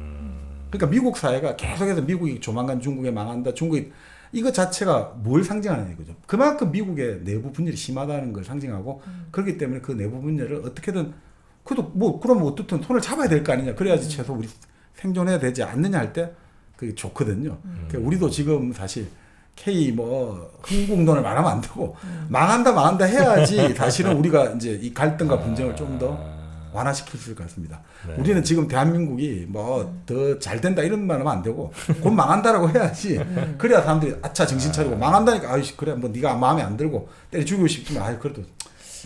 Speaker 2: 그러니까 미국 사회가 계속해서 미국이 조만간 중국에 망한다. 중국이 이거 자체가 뭘 상징하는 이거죠. 그만큼 미국의 내부 분열이 심하다는 걸 상징하고 그렇기 때문에 그 내부 분열을 어떻게든 그래도 뭐 그럼 어떻든 손을 잡아야 될 거 아니냐. 그래야지 최소 우리 생존해야 되지 않느냐 할 때 그게 좋거든요. 그러니까 우리도 지금 사실 K 뭐 흥국론을 말하면 안 되고 망한다 해야지 사실은 우리가 이제 이 갈등과 분쟁을 좀 더 완화시킬 수 있을 것 같습니다.
Speaker 1: 네.
Speaker 2: 우리는 지금 대한민국이 뭐 더 잘 된다 이런 말 하면 안 되고 곧 망한다라고 해야지. 그래야 사람들이 아차 정신 차리고 망한다니까 아유 그래 뭐 네가 마음에 안 들고 때려 죽이고 싶지만 아유 그래도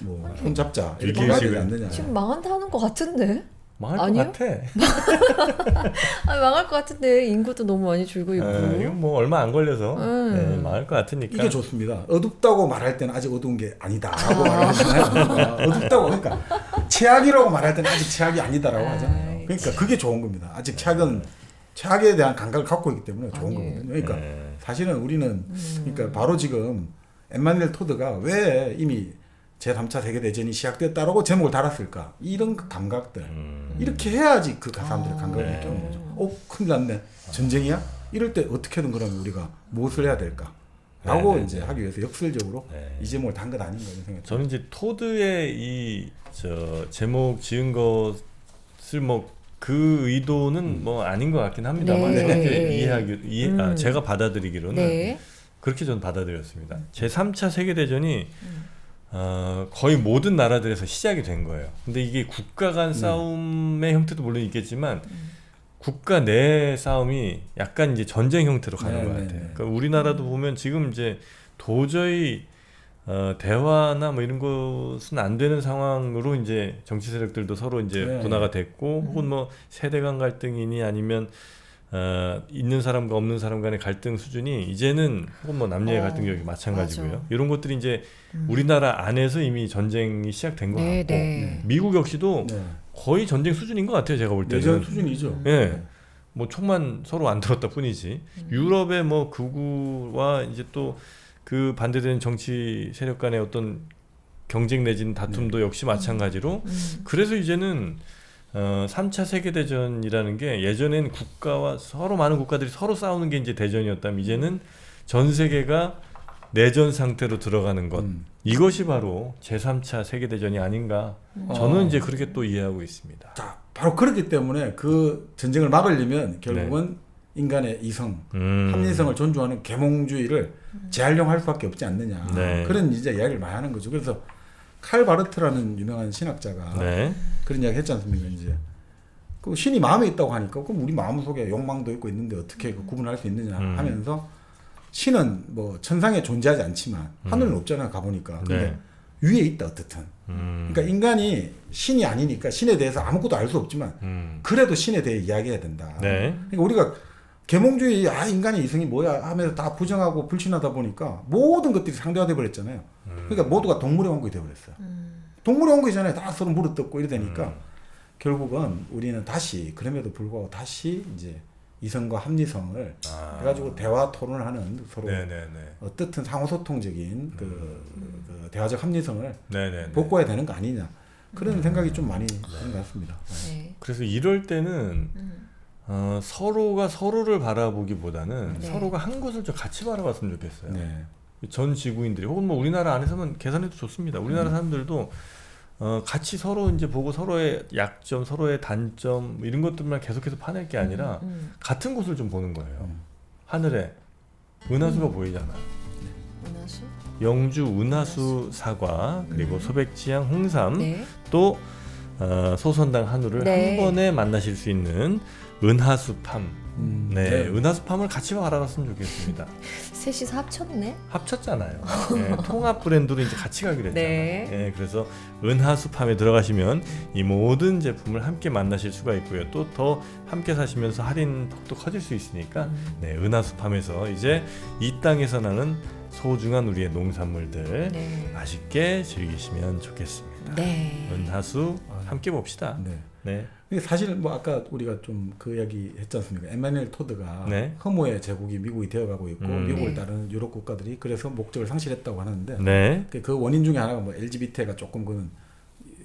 Speaker 2: 뭐 손 잡자 이렇게
Speaker 1: 일기예식을.
Speaker 2: 해야 되지 않느냐.
Speaker 3: 지금 망한다 하는 것 같은데?
Speaker 1: 망할
Speaker 3: 아니요?
Speaker 1: 것 같아.
Speaker 3: 망할 것 같은데 인구도 너무 많이 줄고 있고.
Speaker 1: 이건 뭐 얼마 안 걸려서 망할 것 같으니까.
Speaker 2: 이게 좋습니다. 어둡다고 말할 때는 아직 어두운 게 아니다라고 말하잖아요. 그러니까 어둡다고 그러니까 최악이라고 말할 때는 아직 최악이 아니다라고 하잖아요. 그러니까 그게 좋은 겁니다. 아직 최악에 대한 감각을 갖고 있기 때문에 좋은 거거든요. 그러니까 사실은 우리는 그러니까 바로 지금 엠마누엘 토드가 왜 이미 제3차 세계대전이 시작됐다라고 제목을 달았을까? 이런 그 감각들 이렇게 해야지 그 사람들의 감각을 느끼는 거죠. 큰일 났네. 전쟁이야? 이럴 때 어떻게든 그러면 우리가 무엇을 해야 될까? 라고 이제 하기 위해서 역설적으로 이 제목을 단 것 아닌가 이런 생각이
Speaker 1: 저는 이제 토드의 이 제목 지은 것을 뭐 그 의도는 뭐 아닌 것 같긴 합니다만
Speaker 3: 네.
Speaker 1: 제가 받아들이기로는
Speaker 3: 네.
Speaker 1: 그렇게 저는 받아들였습니다. 제3차 세계대전이 거의 모든 나라들에서 시작이 된 거예요. 근데 이게 국가 간 싸움의 형태도 물론 있겠지만 국가 내 싸움이 약간 이제 전쟁 형태로 가는 것 같아요. 그러니까 우리나라도 보면 지금 이제 도저히 대화나 뭐 이런 것은 안 되는 상황으로 이제 정치 세력들도 서로 이제 분화가 됐고 혹은 뭐 세대 간 갈등이니 아니면 있는 사람과 없는 사람 간의 갈등 수준이 이제는 혹은 뭐 남녀의 갈등 여기 마찬가지고요.
Speaker 3: 맞아.
Speaker 1: 이런 것들이 이제 우리나라 안에서 이미 전쟁이 시작된 것
Speaker 3: 네,
Speaker 1: 같고
Speaker 3: 네.
Speaker 1: 미국 역시도 거의 전쟁 수준인 것 같아요. 제가 볼 때는.
Speaker 2: 예전 수준이죠.
Speaker 1: 예. 뭐 총만 서로 안 들었다 뿐이지. 유럽의 뭐 극우와 이제 또 그 반대되는 정치 세력 간의 어떤 경쟁 내지는 다툼도 역시 마찬가지로 그래서 이제는 3차 세계대전이라는 게 예전엔 국가와 서로 많은 국가들이 서로 싸우는 게 이제 대전이었다면 이제는 전 세계가 내전 상태로 들어가는 것 이것이 바로 제3차 세계대전이 아닌가 저는 이제 그렇게 또 이해하고 있습니다.
Speaker 2: 자, 바로 그렇기 때문에 그 전쟁을 막으려면 결국은 인간의 이성, 합리성을 존중하는 계몽주의를 재활용할 수밖에 없지 않느냐. 그런 이제 이야기를 많이 하는 거죠. 그래서 칼 바르트라는 유명한 신학자가 그런 이야기 했지 않습니까? 이제 그 신이 마음에 있다고 하니까 그럼 우리 마음속에 욕망도 있고 있는데 어떻게 그 구분할 수 있느냐 하면서 신은 뭐 천상에 존재하지 않지만 하늘은 없잖아요. 가보니까. 근데 위에 있다 어떻든. 그러니까 인간이 신이 아니니까 신에 대해서 아무것도 알 수 없지만 그래도 신에 대해 이야기해야 된다. 그러니까 우리가 계몽주의 인간의 이성이 뭐야 하면서 다 부정하고 불신하다 보니까 모든 것들이 상대화돼 버렸잖아요. 그러니까 모두가 동물의 왕국이 돼 버렸어요. 동물의 왕국이잖아요. 다 서로 물어뜯고 이러다니까 결국은 우리는 다시 그럼에도 불구하고 다시 이제 이성과 합리성을 해가지고 대화 토론을 하는 서로 어떻든 상호소통적인 그 대화적 합리성을 복구해야 되는 거 아니냐 그런 생각이 좀 많이 드는 것 같습니다.
Speaker 1: 그래서 이럴 때는 서로가 서로를 바라보기보다는 서로가 한 곳을 좀 같이 바라봤으면 좋겠어요. 전 지구인들이 혹은 뭐 우리나라 안에서만 계산해도 좋습니다. 우리나라 사람들도 같이 서로 이제 보고 서로의 약점, 서로의 단점 이런 것들만 계속해서 파낼 게 아니라 같은 곳을 좀 보는 거예요. 하늘에 은하수가 보이잖아요.
Speaker 3: 은하수?
Speaker 1: 영주 은하수 사과 그리고 소백지향 홍삼 또 소선당 한우를 한 번에 만나실 수 있는 은하수팜. 은하수팜을 같이 바라봤으면 좋겠습니다.
Speaker 3: 셋이서 합쳤네?
Speaker 1: 합쳤잖아요. 통합 브랜드로 이제 같이 가기로 했잖아요. 그래서 은하수팜에 들어가시면 이 모든 제품을 함께 만나실 수가 있고요. 또 더 함께 사시면서 할인 폭도 커질 수 있으니까 은하수팜에서 이제 이 땅에서 나는 소중한 우리의 농산물들 맛있게 즐기시면 좋겠습니다. 은하수 함께 봅시다.
Speaker 2: 근데 사실 뭐 아까 우리가 좀 그 이야기 했지 않습니까? 엠마누엘 토드가 허무의 제국이 미국이 되어가고 있고 미국을 따르는 유럽 국가들이 그래서 목적을 상실했다고 하는데 그 원인 중에 하나가 뭐 LGBT가 조금 그건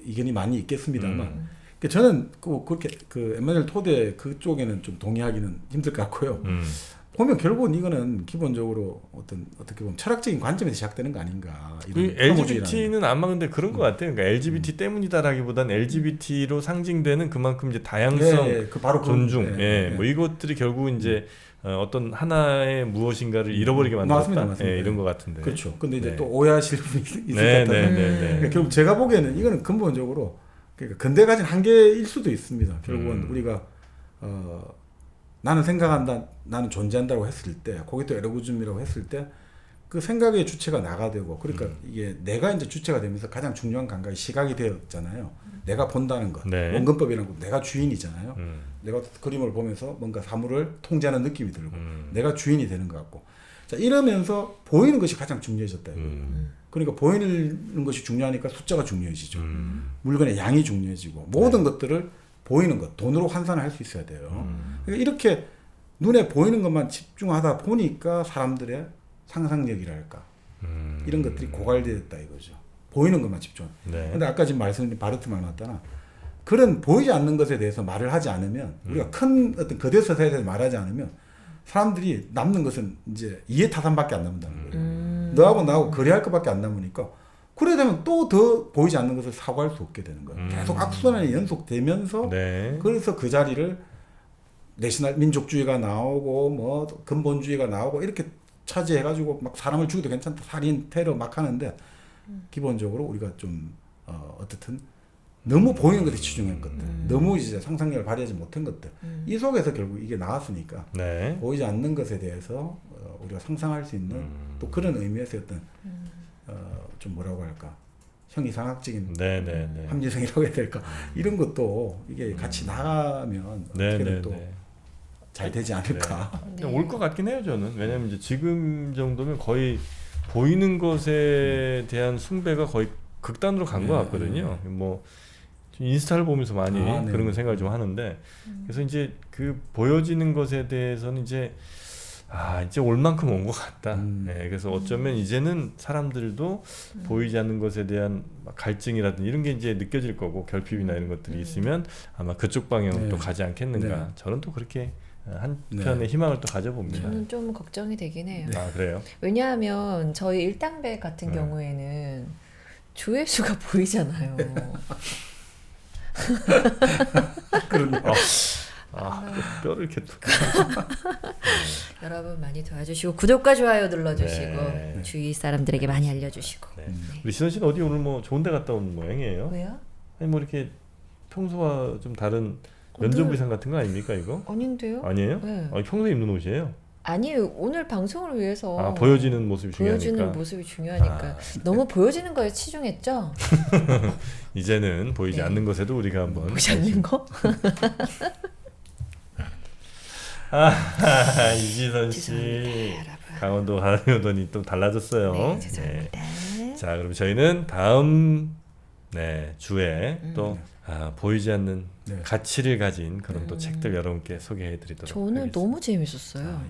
Speaker 2: 이견이 많이 있겠습니다만 저는 그렇게 그 엠마누엘 토드의 그쪽에는 좀 동의하기는 힘들 것 같고요. 보면 결국은 이거는 기본적으로 어떻게 보면 철학적인 관점에서 시작되는 거 아닌가.
Speaker 1: LGBT는 아마 근데 그런 것 같아요. 그러니까 LGBT 때문이다라기보다는 LGBT로 상징되는 그만큼 이제 다양성,
Speaker 2: 바로
Speaker 1: 존중, 뭐 이것들이 결국 이제 어떤 하나의 무엇인가를 잃어버리게 만들었다.
Speaker 2: 맞습니다.
Speaker 1: 이런 것 같은데.
Speaker 2: 그렇죠. 근데 이제 또 오해하실 분이 있을 것 같아요. 그러니까 결국 제가 보기에는 이거는 근본적으로 그러니까 근대 가진 한계일 수도 있습니다. 결국은 우리가 나는 생각한다, 나는 존재한다고 했을 때, 거기 또 에로구즘이라고 했을 때, 그 생각의 주체가 나가 되고 그러니까 이게 내가 이제 주체가 되면서 가장 중요한 감각이 시각이 되었잖아요. 내가 본다는 것.
Speaker 1: 네.
Speaker 2: 원근법이라는 거 내가 주인이잖아요. 내가 그림을 보면서 뭔가 사물을 통제하는 느낌이 들고 내가 주인이 되는 것 같고 자 이러면서 보이는 것이 가장 중요해졌다. 그러니까 보이는 것이 중요하니까 숫자가 중요해지죠. 물건의 양이 중요해지고 모든 것들을 보이는 것, 돈으로 환산할 수 있어야 돼요. 그러니까 이렇게 눈에 보이는 것만 집중하다 보니까 사람들의 상상력이랄까 이런 것들이 고갈되었다 이거죠. 보이는 것만 집중.
Speaker 1: 네.
Speaker 2: 근데 아까 지금 말씀드린 바르트 말 맞다나 그런 보이지 않는 것에 대해서 말을 하지 않으면 우리가 큰 어떤 거대서사에 대해서 말하지 않으면 사람들이 남는 것은 이제 이해타산밖에 안 남는다는 거예요. 너하고 나하고 거래할 것밖에 안 남으니까 그래 되면 또 더 보이지 않는 것을 사고할 수 없게 되는 거예요. 계속 악순환이 연속되면서
Speaker 1: 네.
Speaker 2: 그래서 그 자리를 내셔널 민족주의가 나오고 뭐 근본주의가 나오고 이렇게 차지해가지고 막 사람을 죽여도 괜찮다 살인 테러 막 하는데 기본적으로 우리가 좀 어떻든 너무 보이는 것에 치중한 것들 너무 이제 상상력을 발휘하지 못한 것들 이 속에서 결국 이게 나왔으니까
Speaker 1: 네.
Speaker 2: 보이지 않는 것에 대해서 우리가 상상할 수 있는 또 그런 의미에서 어떤 좀 뭐라고 할까 형이상학적인
Speaker 1: 네, 네, 네.
Speaker 2: 합리성이라고 해야 될까 이런 것도 이게 같이 나가면
Speaker 1: 네,
Speaker 2: 어떻게든
Speaker 1: 네,
Speaker 2: 또
Speaker 1: 네.
Speaker 2: 잘 되지 않을까.
Speaker 3: 네.
Speaker 1: 올 것 같긴 해요 저는. 왜냐면 이제 지금 정도면 거의 보이는 것에 대한 숭배가 거의 극단으로 간 것 같거든요. 뭐 인스타를 보면서 많이
Speaker 2: 네.
Speaker 1: 그런 걸 생각을 좀 하는데 그래서 이제 그 보여지는 것에 대해서는 이제 이제 올 만큼 온 것 같다. 네, 그래서 어쩌면 이제는 사람들도 보이지 않는 것에 대한 갈증이라든지 이런 게 이제 느껴질 거고 결핍이나 이런 것들이 있으면 아마 그쪽 방향으로
Speaker 2: 네.
Speaker 1: 또 가지 않겠는가.
Speaker 2: 네.
Speaker 1: 저는 또 그렇게 한편의 희망을 또 가져봅니다.
Speaker 3: 저는 좀 걱정이 되긴 해요.
Speaker 1: 아 그래요?
Speaker 3: 왜냐하면 저희 일당백 같은
Speaker 1: 네.
Speaker 3: 경우에는 조회수가 보이잖아요.
Speaker 2: 그런
Speaker 1: 뼈를 이렇게 또.
Speaker 3: 여러분 많이 도와주시고 구독과 좋아요 눌러주시고
Speaker 1: 네.
Speaker 3: 주위 사람들에게 많이 알려주시고.
Speaker 1: 네. 우리 시선 씨는 어디 오늘 뭐 좋은 데 갔다 온 모양이에요?
Speaker 3: 왜요?
Speaker 1: 아니 뭐 이렇게 평소와 좀 다른 면접 의상 같은 거 아닙니까 이거?
Speaker 3: 아닌데요?
Speaker 1: 아니에요?
Speaker 3: 네.
Speaker 1: 아니, 평소에 입는 옷이에요?
Speaker 3: 아니에요. 오늘 방송을 위해서
Speaker 1: 보여지는 모습이 중요하니까.
Speaker 3: 보여지는 모습이 중요하니까 너무 보여지는 거에 치중했죠.
Speaker 1: 이제는 보이지
Speaker 3: 네.
Speaker 1: 않는 것에도 우리가 한번
Speaker 3: 보지 않는 거?
Speaker 1: 이지선 씨
Speaker 3: 죄송합니다, 여러분.
Speaker 1: 강원도 가요돈이 또 달라졌어요.
Speaker 3: 네, 죄송합니다.
Speaker 1: 자 그럼 저희는 다음 주에 또 보이지 않는
Speaker 2: 네.
Speaker 1: 가치를 가진 그런 또 책들 여러분께 소개해드리도록
Speaker 3: 저 오늘
Speaker 1: 하겠습니다.
Speaker 3: 너무 재밌었어요.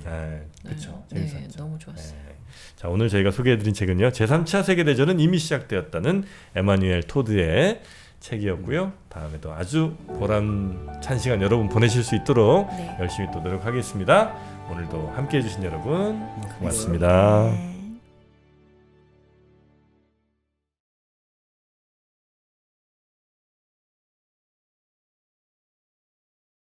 Speaker 1: 그렇죠.
Speaker 3: 네,
Speaker 1: 재밌었죠.
Speaker 3: 너무 좋았어요.
Speaker 1: 네. 자 오늘 저희가 소개해드린 책은요 제3차 세계대전은 이미 시작되었다는 에마뉴엘 토드의 책이었고요. 다음에도 아주 보람찬 시간 여러분 보내실 수 있도록
Speaker 3: 네.
Speaker 1: 열심히 또 노력하겠습니다. 오늘도 함께해 주신 여러분 고맙습니다.
Speaker 3: 네.